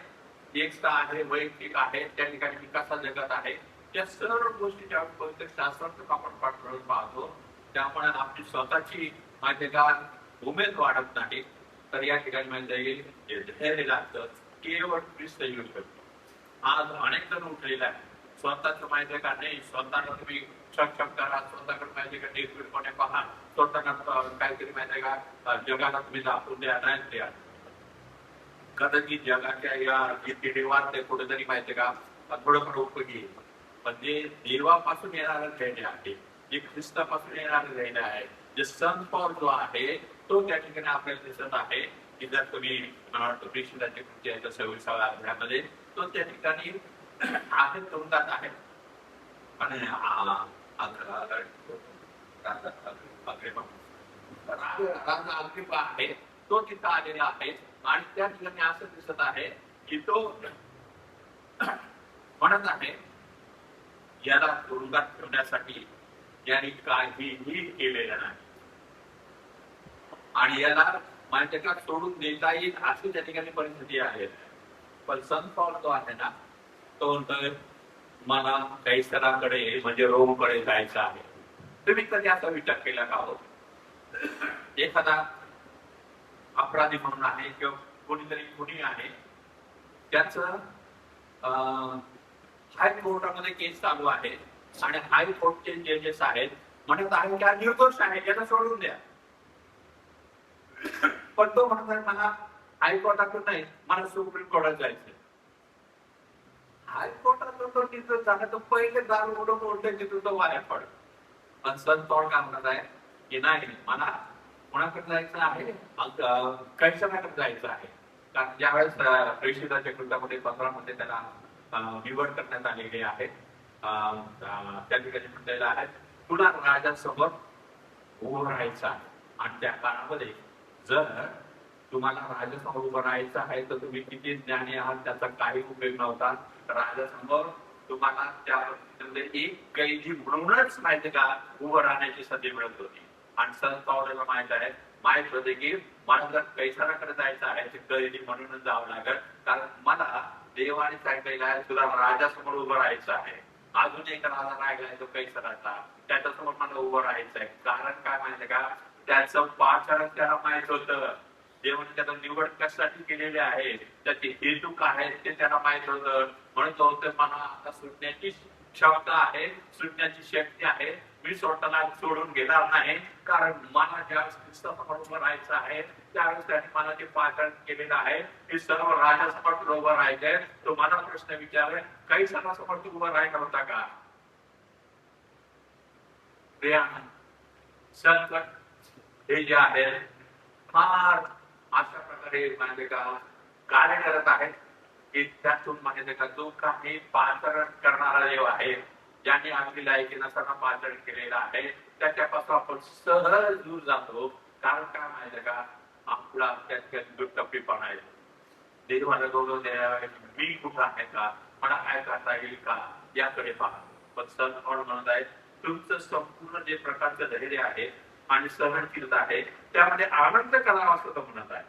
एकता आहे वैयक्तिक आहे त्या ठिकाणी मी कसा जगत आहे त्या सर्व गोष्टीच्या पवित्र शास्त्रात आपण पाठवून पाहतो. त्यामुळे आपली स्वतःची माझे का उमेद वाढत नाही तर या ठिकाणी माझ्या येईल धैर्य लागतं केवळ ख्रिस्त येऊ शकतो. आज अनेक जण उठलेला आहे स्वतःच माहिती का नाही स्वतःला तुम्ही सक्षम करा स्वतःकडे माहिती का निर्भीडपणे पहा स्वतःला काहीतरी माहिती का जगाला तुम्ही दाखवून द्या नाही द्या. कदाचित जगाच्या या देवात ते कुठेतरी माहिती का थोडंफार उपयोगी पण जे देवापासून येणारं धैर्य आहे जे ख्रिस्तापासून येणारं धैर्य आहे जे संत पॉल जो आहे तो त्या ठिकाणी आपल्याला दिसत आहे की जर तुम्ही प्रेषिताची कृती आहे 26व्या अध्यायामध्ये तो त्या ठिकाणी आहे तुरुंगात आहे आणि राजा अग्रिप्पा आहे तो तिथं आलेला आहे आणि त्या ठिकाणी असं दिसत आहे की तो म्हणत आहे याला तुरुंगात ठेवण्यासाठी यांनी काहीही केलेलं नाही आणि याला माझ्या सोडून देता येईल अशी त्या ठिकाणी परिस्थिती आहे. पण संत पॉल जो आहे ना, तो म्हणतोय मला कैसराकडे म्हणजे रोमकडे जायचं आहे. तुम्ही कधी असा विचार केला का हो? एखादा अपराधी म्हणून आहे किंवा कोणीतरी कुणी आहे, त्याच हायकोर्टामध्ये केस चालू आहे आणि हायकोर्टचे जजेस आहेत म्हणत आहे की हा निर्दोष आहे, याला सोडून द्या. पण तो म्हणतोय मला हायकोर्टातून नाही, मला सुप्रीम कोर्टात जायचं. हायकोर्टातून तो तिथं झाला तर पहिले दार उडून उलटे तिथून तो बाहेर पडतो. पण संत पॉल काय म्हणत आहे की नाही, मला कोणाकडे जायचं आहे, कैसराकडे जायचं आहे. कारण ज्यावेळेस प्रेषिताच्या कृत्यामध्ये 15 मध्ये त्याला निवड करण्यात आलेली आहे, त्या ठिकाणी म्हटलेलं आहे तुला राजासमोर उभं राहायचं आहे. आणि त्या काळामध्ये जर तुम्हाला राजासमोर उभं राहायचं आहे तर तुम्ही किती ज्ञानी आहात त्याचा काही उपयोग नव्हता. राजासमोर तुम्हाला त्या परिस्थितीमध्ये एक कैदी म्हणूनच माहिती का उभं राहण्याची संधी मिळत होती. आणि संत पौलाला माहित होते की मला जर कैसराकडे जायचं आहे ते कैदी म्हणूनच जावं लागेल, कारण मला देवाने सांगितलेलं आहे तुला राजासमोर उभं राहायचं आहे. अजून एक राजा राहिलाय तो कैसराचा, त्याच्यासमोर मला उभं राहायचं आहे. कारण काय माहितीये का, त्याचं पाचारण त्याला माहित होतं. देवाने त्याला निवड कशासाठी केलेली आहे, त्याचे हेतू काय आहेत ते त्याला माहित होतं. म्हणून तो मला आता सुटण्याची क्षमता आहे, सुटण्याची शक्ती आहे. मी स्वतःला सोडून घेणार नाही, कारण मला ज्यावेळेस ख्रिस्तासमोर उभं राहायचं आहे त्यावेळेस त्याने मला ते पाचारण केलेलं आहे की सर्व राजासमोर उभं राहायचंय. तो मला प्रश्न विचारलाय कैसरासमोर तू उभं राहिला होता का? संकट हे जे आहे फार अशा प्रकारे माहिती का कार्य करत आहेत की त्यातून माहिती का जो काही पाचारण करणारा देव आहे, ज्याने आपली लायकी नसताना पाचारण केलेलं आहे, त्याच्यापासून आपण सहज दूर जातो. कारण काय माहिती का, आपला त्यात दुटप्पीपणा आहे. देवाला गौरव द्यावे, मी कुठं आहे का, मला काय करता येईल का, याकडे पहा. पण संत पॉल म्हणत आहे तुमचं संपूर्ण जे प्रकारचं धैर्य आहे आणि सहनशीलता आहे त्यामध्ये आनंद करावा असं तो म्हणत आहे.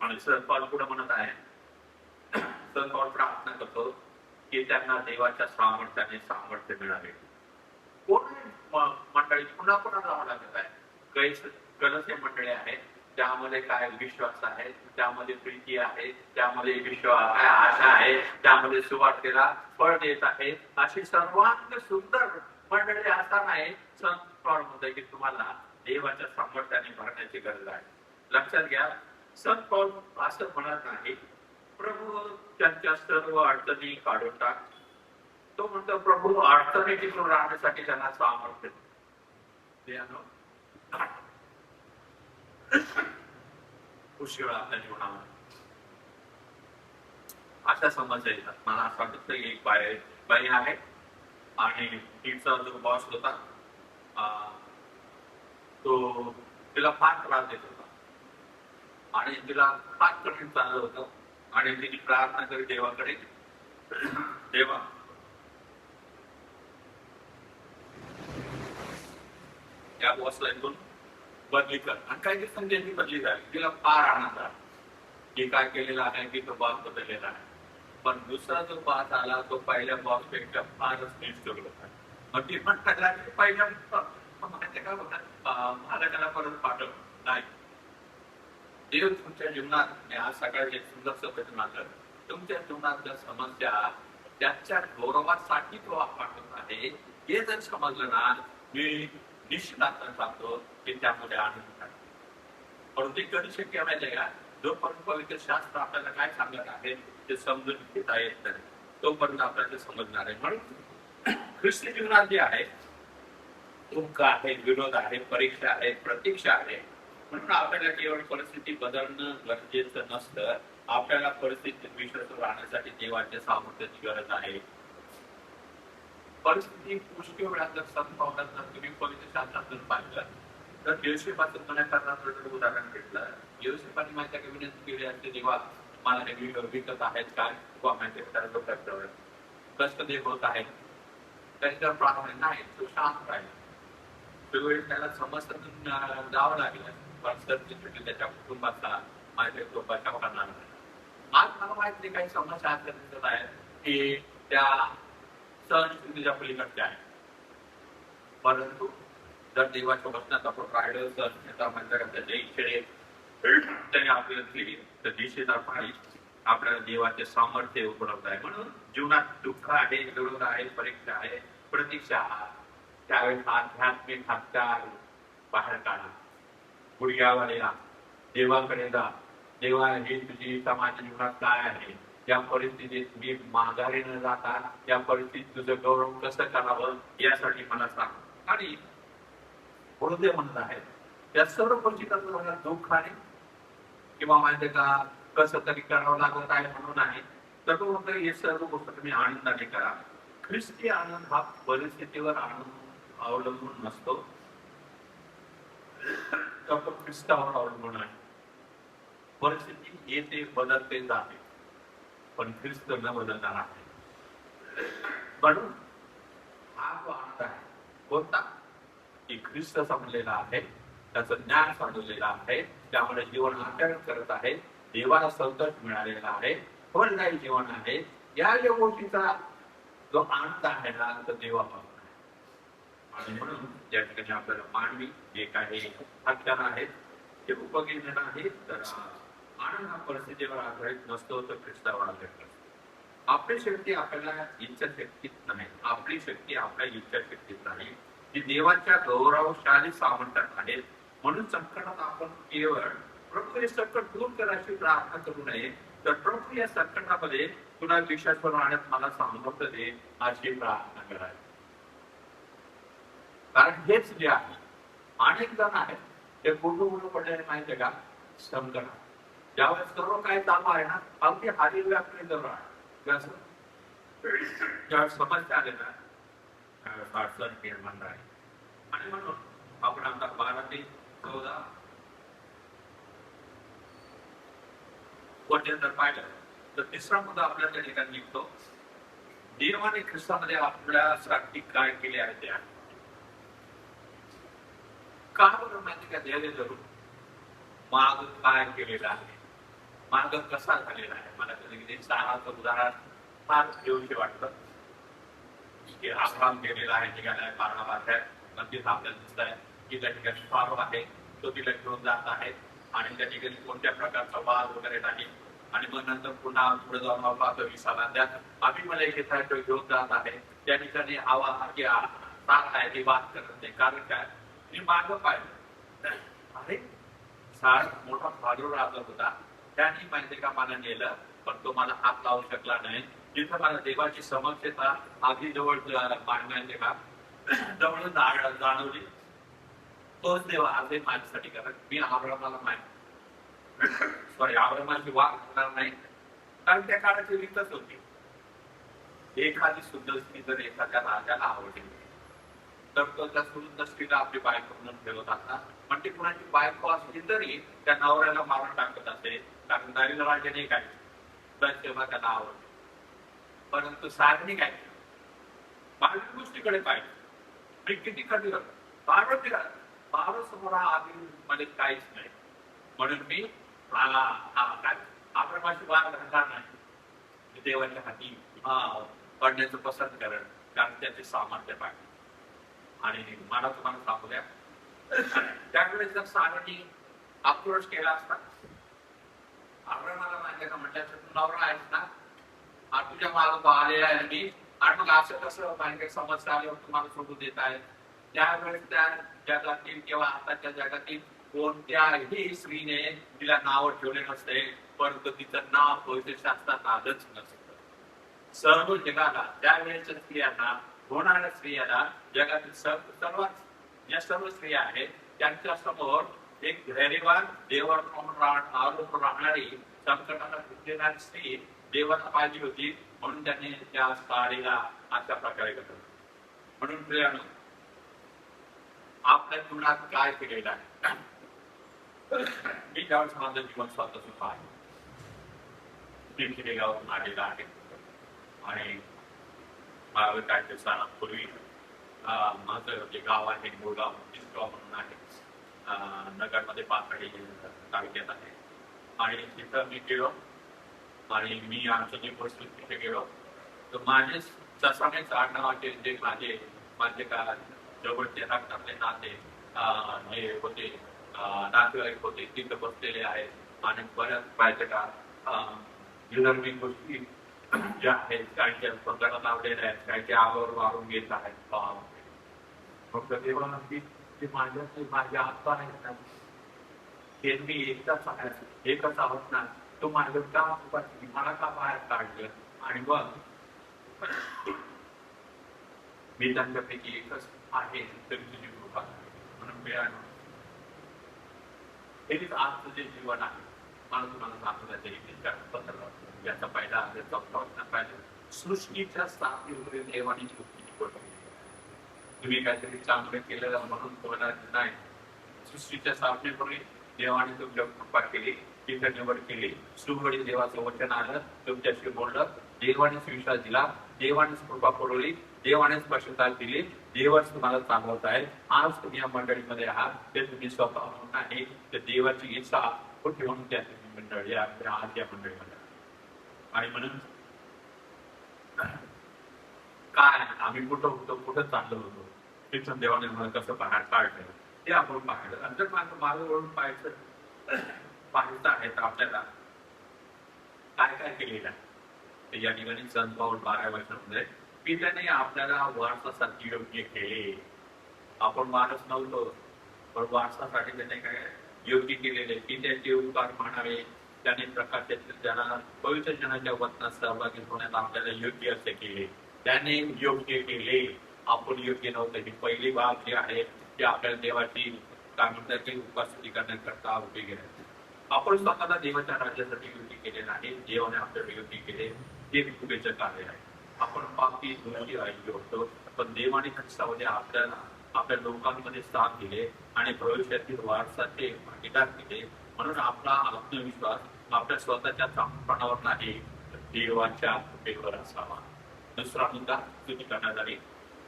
आणि संत पॉल पुढे म्हणत आहे, संत पॉल प्रार्थना करतो की त्यांना देवाच्या सामर्थ्याने सामर्थ्य मिळावे. कोण मंडळी पुन्हा पुन्हा जावं लागत आहे. कलश मंडळी आहेत त्यामध्ये काय विश्वास आहे, त्यामध्ये प्रीती आहे, त्यामध्ये विश्वास आहे, आशा आहे, त्यामध्ये सुवार्तेला फळ देत आहे. अशी सर्वांत सुंदर मंडळी असताना संत पॉल म्हणतोय की तुम्हाला देवाच्या सामर्थ्याने भरण्याची गरज आहे. लक्षात घ्या, संत पॉल असं म्हणत नाही प्रभू त्यांच्या सर्व अडचणी काढून टाक. तो म्हणतो प्रभू अडचणी टिकून राहण्यासाठी त्यांना सामर्थ्य खुशी वेळ आपल्या जीवनामध्ये अशा समस्या येतात. मला असं वाटतं एक बाई आहे आणि तिचा जो बॉस होता तो तिला फार त्रास देत होता आणि तिला फार कठीण चाललं होतं. आणि तिने प्रार्थना करी देवाकडे, देवा या बॉसला इथून बदली कर. आणि काही दिवसांनी त्यांची बदली झाली. तिला फार आनंद आला की काय केलेला आहे की तो बॉस बदललेला आहे. पण दुसरा जो बॉस आला तो पहिल्या बॉस पेक्षा फारच निष्ठुर होता. मग ती म्हणतात पहिल्या काय होता मालकाला परत पाठव नाही. देव तुमच्या जीवनात आज सकाळी एक सुंदर वचन मात्र तुमच्या जीवनातल्या समस्या त्याच्या गौरवासाठी तो पाठवत आहे हे जर समजलं ना, मी निश्चित सांगतो की त्यामध्ये आनंद आहे. पण ते कधी शक्य माहिती का, जोपर्यंत पवित्र शास्त्र आपल्याला काय सांगत आहे ते समजून घेता येत नाही तोपर्यंत आपल्याला ते समजणार आहे. म्हणून ख्रिस्ती जीवनात जे आहे दुःख आहे, विरोध आहे, परीक्षा आहे, प्रतीक्षा आहे. म्हणून आपल्याला केवळ परिस्थिती बदलणं गरजेचं नसतं. आपल्याला परिस्थितीत विश्वास राहण्यासाठी देवाच्या सामर्थ्याची गरज आहे. परिस्थिती पुष्कळ वेळा जर संत जर तुम्ही पवित्र शास्त्रातून पाहिलं तर योसेफाचं करण्याचं उदाहरण घेतलं. योसेफाने माझ्या विनंती केली असते देवा मला हे विकत आहेत काय किंवा माहिती कष्ट देव होत आहे. त्यांच्या प्रार्थना नाही, तो शांत राहिला. वेळोवेळी त्याला समस्यातून जावं लागलं, पण सरचिटणीस त्याच्या कुटुंबाचा माझ्या तो बचाव करणार नाही. आज मला माहित नाही काही समस्या अशा दिसत आहेत की त्या सहनशीलतेच्या पलीकडच्या आहेत. परंतु जर देवाच्या वचनात आपण राहिलं सहनशीलता म्हणजे त्याच्या इच्छेने त्याने आपल्याला केली तर दिशेला पाणी आपल्याला देवाचे सामर्थ्य उपलब्ध आहे. म्हणून जीवनात दुःख आहे, विरोध आहे, परीक्षा आहे, प्रतीक्षा आहे, त्यावेळेस आध्यात्मिक हातकार बाहेर काढा, गुडघ्यावर या, देवाकडे जा. देवा, ही तुझी समाज जीवनात काय आहे, या परिस्थितीत मी माघारी न जाता या परिस्थितीत तुझं गौरव कसं करावं यासाठी मला सांग. आणि गुरुदेव म्हणत आहेत या सर्व गोष्टी दुःख आहे किंवा माहिती का कसं तरी करावं लागत आहे म्हणून आहे, तर तो म्हणतो हे सर्व गोष्ट तुम्ही आनंदाने करा. ख्रिस्ती आनंद हा परिस्थितीवर अवलंबून नसतो, तर तो ख्रिस्तावर अवलंबून आहे. परिस्थिती येते, बदलते, जाते, पण ख्रिस्त न बदलणार आहे. म्हणून हा जो आनंद आहे कोणता, की ख्रिस्त समजलेला आहे, त्याचं ज्ञान समजलेलं आहे, त्यामुळे जीवन आचरण करत आहे, देवाला संतोष मिळालेला आहे, फलदायी जीवन आहे. या ज्या गोष्टीचा जो आनंद आहे ना, तो देवापासून आहे. आणि म्हणून या ठिकाणी आपल्याला मानवी जे काही हत्यार आहेत ते उपयोगी आहेत. तर आनंद हा परिस्थितीवर आधारित नसतो, तर ख्रिस्तावर आधारित असतो. आपली शक्ती आपल्याला इच्छाशक्तीत नाही, आपली शक्ती आपल्या इच्छाशक्तीत नाही, ती देवाच्या गौरवशाली सामर्थ्यात आहे. म्हणून संकटात आपण केवळ प्रभू हे संकट दूर करायची प्रार्थना करू नये, तर प्रभू या संकटामध्ये तुला विश्वासवर राहण्यात मला सामर्थ्य दे अशी प्रार्थना करावी. कारण हेच जे आहे, अनेक जण आहेत ते कुठं पडलेले माहितीये का, संकट. ज्यावेळेस सर्व काही चालू आहे ना, अगदी हारी व्यापी जवळ आहे, ज्यावेळेस समस्या आले ना त्यावेळेस अडचण निर्माण आहे. आणि म्हणून आपण आता 12 ते 14 वचन जर पाहिलं तर तिसरा मुद्दा आपल्या त्या ठिकाणी निघतो, देवाने ख्रिस्तामध्ये आपल्यासाठी काय केले आहे ते आहे. का बरं माहिती का, ध्येय धरून माग काय केलेलं आहे, माग कसा झालेला आहे. मला कधी साराचं उदाहरण फार घेऊशी वाटतं की आश्रम गेलेला आहे, निघालाय 12 वाजता, नक्कीच आपल्याला दिसत आहे की त्या ठिकाणी फारो आहे, तो तिला घेऊन जात आहे आणि त्या ठिकाणी कोणत्या प्रकारचा वाद वगैरे नाही. आणि मग नंतर पुन्हा पुढे जाऊन पाहतो 20 त्यात आम्ही मला एक तो घेऊन जात आहे, त्या ठिकाणी हवा साथ आहे ती बात करत नाही. कारण काय, मी मागं पाहिलं, अरे साळ मोठा फादर राहत होता, त्याने माहिती का मला नेलं, पण तो मला हात लावू शकला नाही. जिथं मला देवाची समक्षता अगदी जवळ मानण्याचे का जवळ जाणवली, तोच देव आजही माझ्यासाठी करत. मी आब्रामाला माहिती सॉरी आब्रामाची वाद करणार नाही, कारण त्या काळाची रीतच होती. एखादी सुंदर स्त्री जर एखाद्या राजाला आवडली तर तो त्या सुंदर स्त्रीला आपली बायको म्हणून ठेवत असतात. पण ती कुणाची बायको असली तरी त्या नवऱ्याला मारून टाकत असे, कारण नवीन राजाने काय तर तेव्हा त्याला आवडते. परंतु साधने काय बाहेर गोष्टीकडे पाहिजे, मी किती कधी बारो समोर आधी मध्ये काहीच नाही, म्हणून मी आब्रामाची वाद घालणार नाही, देवाच्या हाती पडण्याचं पसंत करेल, कारण त्याचे सामर्थ्य पाहिजे. आणि मला तुम्हाला सांगू द्या, त्यावेळेस जर साराने अप्रोच केला असता, आब्रामाला माहिती का म्हटलं तू नवरा आहेस ना, तुझ्या मागं आलेला आहे मी, आणि मग असं कसं माहिती समस्या आल्यावर तुम्हाला सोडून देत आहे. त्यावेळेस त्या जगातील किंवा आताच्या जगातील कोणत्याही स्त्रीने तिला नाव ठेवले नसते, परंतु तिचं नाव भविष्यशास्त्रात आलंच नसतं. सर्व जगाला त्यावेळेच्या स्त्रियांना, होणाऱ्या स्त्रियांना, जगातील सर्वात ज्या सर्व स्त्रिया आहेत त्यांच्या समोर एक धैर्यवान, देवावर आरोप राहणारी, संकटाला घेतलेली स्त्री देवाला पाहिजे होती. म्हणून त्यांनी त्या साडीला अशा प्रकारे करत. म्हणून प्रियानो, आपल्या जीवनात काय केलेलं आहे. मी ज्यावेळेस माझं जीवन स्वतःच पाहिजे, मी खेडेगावातून आलेला आहे आणि मागे काही दिवसांपूर्वी माझं जे गाव आहे मुळगाव तिसगाव म्हणून आहे, नगरमध्ये पाथर्डी तालुक्यात आहे. आणि तिथं मी गेलो आणि मी आमचं जे वस्तू तिथे गेलो तर माझे ससानेच आडनावाचे जे माझे माझे का जवळचे रक्तातले नाते जे होते, नातेवाईक होते तिथं बसलेले आहेत आणि बऱ्याच पाहिजे का विदर्भी गोष्टी ज्या आहेत काहीच्या स्वतःला लावलेल्या आहेत, काहीच्या आवर वारून घेत आहेत. फक्त तेव्हा ते माझ्या आत्ता नाही ते मी एकच आहोत ना, तो माझं का मला का बाहेर काढलं आणि मग मी त्यांच्यापैकी एकच आहे तरी तुझी कृपा म्हणून मिळालं. हेच आजचं जे जीवन आहे मला तुम्हाला सांगण्याचं याचा पहिला पाहिजे सृष्टीच्या स्थापनेमध्ये देवाने तुम्ही काहीतरी चांगलं केलेलं म्हणून तुम्हाला नाही, सृष्टीच्या स्थापनेपूर्वी देवाने तुमच्या कृपा केली, तिथे निवड केली, सुवडी देवाचं वचन आलं, तुमच्याशी बोललं, देवानेच विश्वास दिला, देवानेच कृपा पुरवली, देवानेच स्पष्टता दिली, देवच तुम्हाला चांगवत आहे. आज तुम्ही या मंडळीमध्ये आहात ते तुम्ही स्वतः नाही, तर देवाची इच्छा कुठे म्हणून त्या मंडळी आज या मंडळीमध्ये. आणि म्हणून काय आम्ही कुठं होतो, कुठं चाललो होतो, तिथून देवाने मला कसं बाहेर काढलं ते आपण पाहिलं. आणि जर मार्ग वळून पाहायचं आहे तर आपल्याला काय काय केलेलं आहे या ठिकाणी संत पाऊल 12 वर्षामध्ये पित्याने आपल्याला वारसासाठी योग्य केले. आपण वारस नव्हतो पण वारसासाठी त्याने काय योग्य केलेले, पित्याचे उपकार मानावे, त्याने प्रकाशातील जनाला पवित्र जनाच्या वचनात सहभागी होण्यात आपल्याला योग्य असे केले, त्याने योग्य केले. आपण योग्य नव्हतं. ही पहिली बाब जी आहे ती आपल्याला देवाची कामगिरी उपासना करण्याकरता उभी केली. आपण स्वतःला देवाच्या राज्यासाठी योग्य केले नाही, देवाने आपल्याला योग्य केले, ते कृपेचं कार्य आहे. आपण पापी दोषी ऐकले होतो पण देवाने ख्रिस्तामध्ये आपल्याला आपल्या लोकांमध्ये स्थान दिले आणि भविष्यातील वारसाचे भागीदार केले. म्हणून आपला आत्मविश्वास आपल्या स्वतःच्या चांगपणावर नाही, देवाच्या कृपेवर असावा. दुसरा मुद्दा स्तुती करण्यात आली,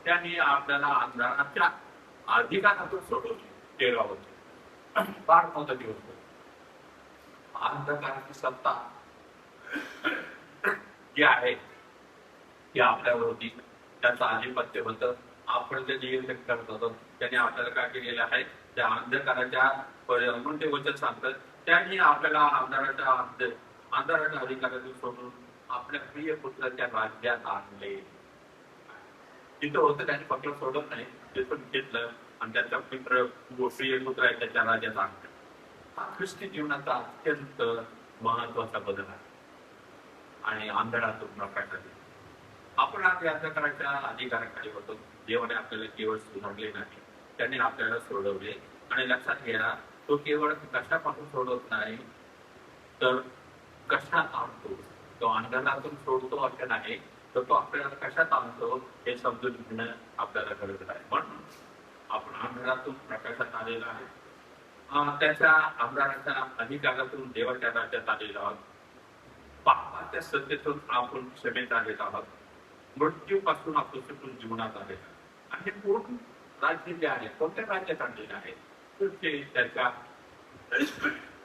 त्याने आपल्याला अंधाराच्या अधिकारातून सोडवले. 13 होते फार मोठा दिवस होता. अंधकाराची सत्ता जी आहे ती आपल्यावर होती, त्याचं आधिपत्य होतं, आपण जे नियंत्रण करत होतो. त्याने आपल्याला काय केलेलं आहे, त्या अंधकाराच्या म्हणून ते वचन सांगतात, त्यांनी आपल्याला अंधाराच्या अधिकारातून सोडून आपल्या प्रिय पुत्राच्या राज्यात आणले. तिथं होतं त्याने फक्त सोडत नाही, ते पण घेतलं आणि त्याचा प्रिय पुत्र आहे त्याच्या राज्यात आणलं. हा ख्रिस्ती जीवनाचा अत्यंत महत्वाचा बदल आहे. आणि अंधारातून प्रकाशात आपण आज अंधकाराच्या अधिकाराखाली होतो. देवाने आपल्याला केवळ सुधारले नाही, त्याने आपल्याला सोडवले. आणि लक्षात घ्या, तो केवळ कशापासून सोडवत नाही तर कशात आणतो. तो अंधारातून सोडतो असं नाही, तर तो आपल्याला कशात आणतो हे समजून घेणं आपल्याला गरज आहे. म्हणून आपण अंधारातून प्रकाशात आलेला आहे, त्याच्या अंधाराच्या अधिकारातून देवाच्या राज्यात आलेलो आहोत, पापाच्या सत्तेतून आपण क्षमेत आलेलो आहोत, मृत्यूपासून आपण सुटून जीवनात आले. आणि पूर्ण राज्य जे आहे कोणत्या राज्यात आणलेलं आहे तर ते त्याच्या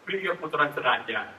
प्रिय पुत्राचं राज्य आहे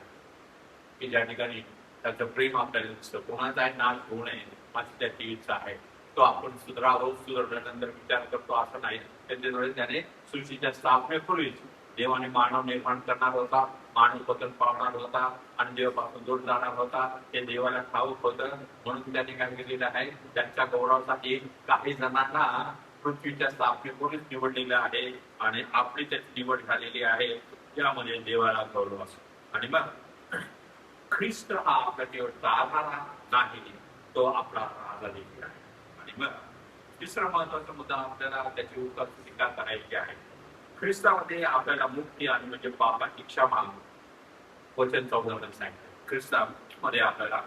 की ज्या ठिकाणी त्याचं प्रेम आपल्याला दिसतं. कोणाचाही नाश होऊ नये अशी त्याची इच्छा आहे. तो आपण सुधारावं, सुधारल्यानंतर विचार करतो असं नाही. त्याच्यामुळे त्याने सृष्टीच्या स्थापनेपूर्वीच देवाने मानव निर्माण करणार होता, मानव पतन पावणार होता आणि देवापासून दूर जाणार होता. हे देवाला ठाऊक होतं. म्हणून त्याने काय केलेलं आहे, त्यांच्या गौरवासाठी काही जणांना पृथ्वीच्या स्थापनेपूर्वीच निवडलेलं आहे आणि आपली त्याची निवड झालेली आहे, त्यामध्ये देवाला गौरव असतो. आणि मग ख्रिस्त हा आपला केवळ चालणारा नाही, तो आपला राजा देखील आहे. आणि मग तिसरा महत्वाचा मुद्दा आपल्याला त्याची उपस्थिती करायची आहे. ख्रिस्तामध्ये आपल्याला मुक्ती आणि म्हणजे पापाची क्षमा वचन 14 सांगितलं. ख्रिस्तामध्ये आपल्याला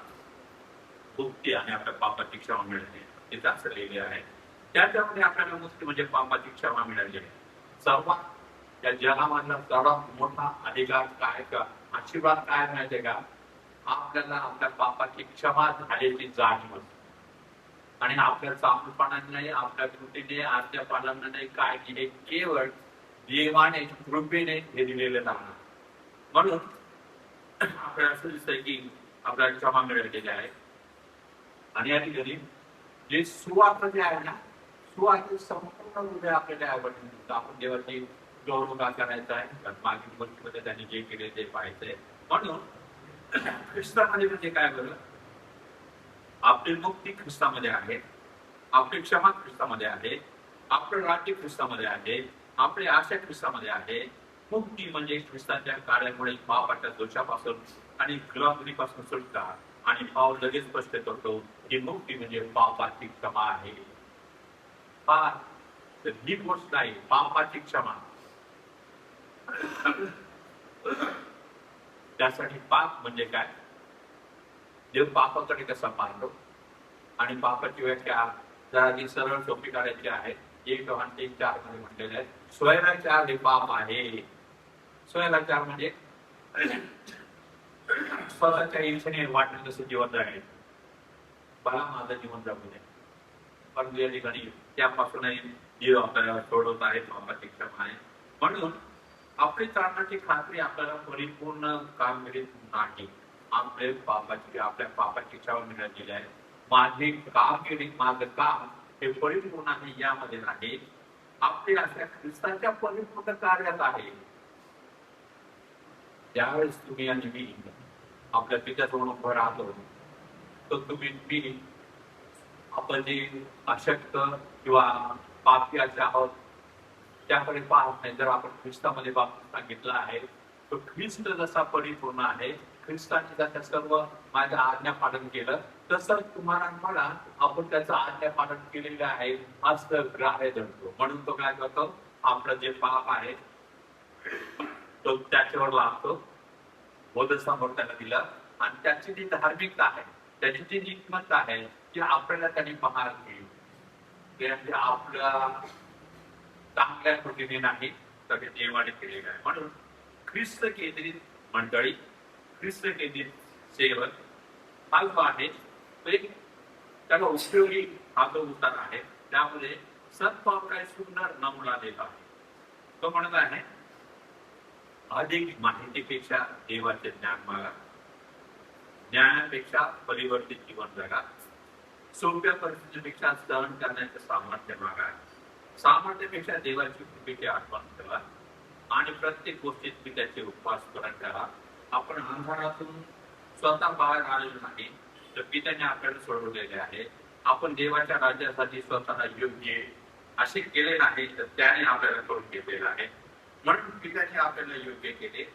मुक्ती आणि आपल्या पापाची क्षमा मिळते, तिथे असं लिहिले आहे. त्याच्यामध्ये आपल्याला मुक्ती म्हणजे पापाची क्षमा मिळाली आहे. सर्वात या जगामधला सर्वात मोठा अधिकार काय का आशीर्वाद काय माहितीये का, आपल्याला आपल्या पापाची क्षमा झाल्याची जाणीव. आणि आपल्या चांगुलपणाने, आपल्या कृतीने, आज्ञापालनाने काय हे केवळ देवाने कृपेने हे दिलेलं आहे. म्हणून आपल्याला असं दिसतंय की आपल्याला क्षमा मिळालेली आहे. आणि या ठिकाणी जे सुवार्थ जे आहे ना, सुवार्थ संपूर्ण हृदय आपल्याला आवडते. आपण देवाची गौरव का करायचा आहे, कारण मागील गोष्टीमध्ये त्यांनी जे केले ते पाहायचंय. म्हणून ख्रिस्तामध्ये म्हणजे काय बरं, आपली मुक्ती ख्रिस्तामध्ये आहे, आपली क्षमा ख्रिस्तामध्ये आहे, आपलं राज्य ख्रिस्तामध्ये आहे, आपली आशा ख्रिस्तामध्ये आहे. मुक्ती म्हणजे ख्रिस्ताच्या कार्यामुळे पापाच्या दोषापासून आणि गुलामगिरीपासून सुटका. आणि पाव लगेच स्पष्ट करतो की मुक्ती म्हणजे पापाची क्षमा आहे. ही गोष्ट आहे पापाची क्षमा. त्यासाठी पाप म्हणजे काय, देव पापाकडे कसा पाहतो, आणि पापाची व्याख्या जरा ती सरळ सोपी करायची आहे. 1:4 मध्ये म्हटलेलं आहे, स्वयंचार हे पाप आहे. स्वयंचार म्हणजे स्वतःच्या इच्छेने वाटलं तसं जीवन जगायचं, मला माझं जीवन जगू नये. पण या ठिकाणी त्यापासूनही जीव आपल्याला सोडवत आहे, पापाची क्षमा आहे. म्हणून आपली चालण्याची खात्री आपल्याला परिपूर्ण कामगिरीत नाही. आपल्या पापाची क्षमा मिळालेली आहे. माझी कामगिरी, माझं काम हे परिपूर्ण आहे यामध्ये नाही, आपली अशा ख्रिस्ताच्या परिपूर्ण कार्यात आहे. त्यावेळेस तुम्ही आणि मी आपल्या पित्यासमोर उभं राहतो, तर तुम्ही मी आपण जे अशक्त किंवा पापी असे आहोत त्याकडे पाहत नाही. जर आपण ख्रिस्तामध्ये बाप्तिस्मा घेतला आहे, तो ख्रिस्त जसा परिपूर्ण आहे, ख्रिस्ताने जसं सर्व माझं आज्ञा पालन केलं, तसं तुम्हाला मला आपण त्याचं आज्ञा पालन केलेलं आहे असं ग्राह्य धरतो. म्हणून तो काय करतो, आपलं जे पाप आहे तो त्याच्यावर लागतो, बोधसमोर त्याला दिलं, आणि त्याची जी धार्मिकता आहे, त्याची जी नीतिमत्ता आहे ती आपल्याला त्यांनी पाहायला केली. ते आपल्या चांगल्या पद्धतीने नाही तर ते देवाने केलेलं आहे. म्हणून ख्रिस्त केंद्रित मंडळी, ख्रिस्त केंद्रित सेवक हा जो आहे तो एक त्याला उपयोगी हा जो उतार आहे. त्यामध्ये सत्पाव काय सुंदर नमुना देत आहे. तो म्हणत आहे, अधिक माहितीपेक्षा देवाचे ज्ञान मागा, ज्ञानापेक्षा परिवर्तित जीवन जगा, सोप्या परिस्थितीपेक्षा सहन करण्याचं सामर्थ्य मागा, सामर्थ्यापेक्षा देवाची कृपेची आठवण करा, आणि प्रत्येक गोष्टीत मी त्याचे उपवास करा. आपण अंधारातून स्वतः बाहेर आलेलो नाही, तर पित्याने आपल्याला सोडवलेले आहे. आपण देवाच्या राज्यासाठी स्वतःला योग्य असे केले नाही, तर त्याने आपल्याला करून घेतलेलं आहे. म्हणून पित्याने आपल्याला योग्य केले.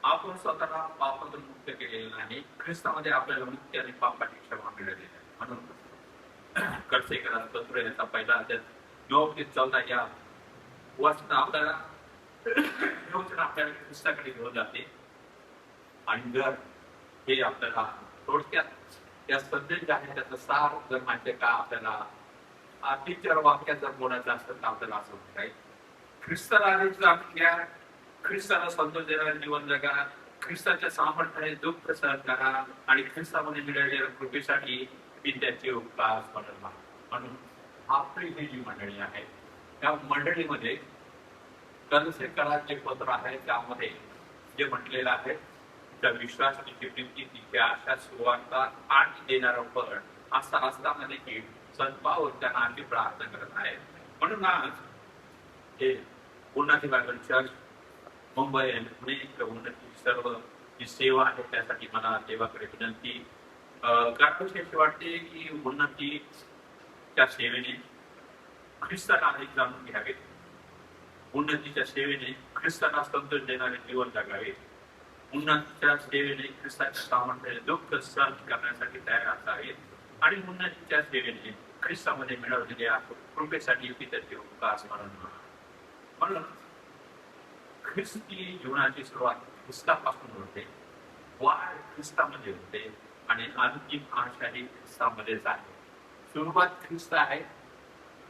आपण स्वतःला पापातून मुक्त केलेलं नाही, ख्रिस्तामध्ये आपल्याला मुक्ती आणि पापाची क्षमा मिळालेली आहे. म्हणून कर्सेकरांचा पत्र याचा पहिला अध्याय 9-14 या वचन आपल्याला ख्रिस्ताकडे घेऊन जाते. आणि जर हे आपल्याला थोडक्यात या संदेश आहे त्याचा सार जर माहिती का आपल्याला 3-4 वाक्यात जर बोलायचं असतं तर आपल्याला असं म्हणता, ख्रिस्ताला घ्या, ख्रिस्ताला संतोष देणारे जीवन जगा, ख्रिस्ताच्या सामर्थ्याने दुःख सहन करा, आणि ख्रिस्तामध्ये मिळालेल्या कृपेसाठी पित्याचे उपकार स्मरण करा. म्हणून आपली ही जी मंडळी आहे, त्या मंडळीमध्ये कर्सेकरांचे पत्र आहे, त्यामध्ये जे म्हटलेलं आहे, त्या विश्वासाची प्रीती, तिथे आशा, सुवार्ता आणि देणारा फळ असा असताना देखील सद्भाव त्यांना आम्ही प्रार्थना करत आहे. म्हणून आज हे उन्नती बायबल चर्च मुंबई आणि पुणे उन्नती सर्व जी सेवा आहे त्यासाठी मला देवाकडे विनंती करावीशी वाटते की उन्नतीच्या सेवेने ख्रिस्ताला अधिक जाणून घ्यावे, उन्नतीच्या सेवेने ख्रिस्ताला संतोष देणारे जीवन जगावे, उन्नतीच्या सेवेने ख्रिस्ताच्या सामर्थ्याने दुःख सहन करण्यासाठी तयार असावे, आणि उन्नतीच्या सेवेने ख्रिस्तामध्ये मिळवलेल्या कृपेसाठी पित्याचे उपकार स्मरण करा. म्हणून ख्रिस्ती जीवनाची सुरुवात ख्रिस्तापासून होते, वाढ ख्रिस्तामध्ये होते, आणि अंतिम आशा ही ख्रिस्तामध्येच आहे. सुरुवात ख्रिस्त आहे,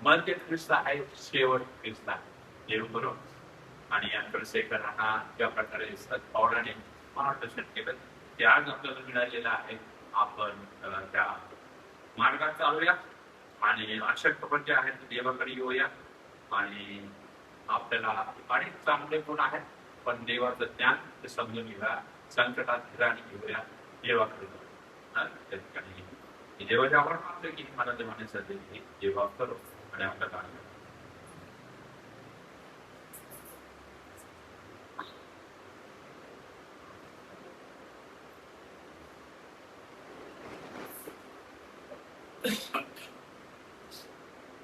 मध्य ख्रिस्त आहे, शेवट ख्रिस्त आहे. देव करो. आणि या कर्सेकरांना ज्या प्रकारे पावलाने मार्गदर्शन केलं ते आज आपल्याला मिळालेलं आहे. आपण त्या मार्गात चालूया आणि अशक्त पण जे आहेत ते देवाकडे येऊया आणि आपल्याला अनेक चांगले गुण आहेत पण देवाचं ज्ञान ते समजून घेऊया, संकटात धीराने घेऊया, देवाकडे जाऊ. त्या ठिकाणी देवाच्या आपण मागतो की मला देवाने सध्या जेव्हा करो आणि आपलं कार्य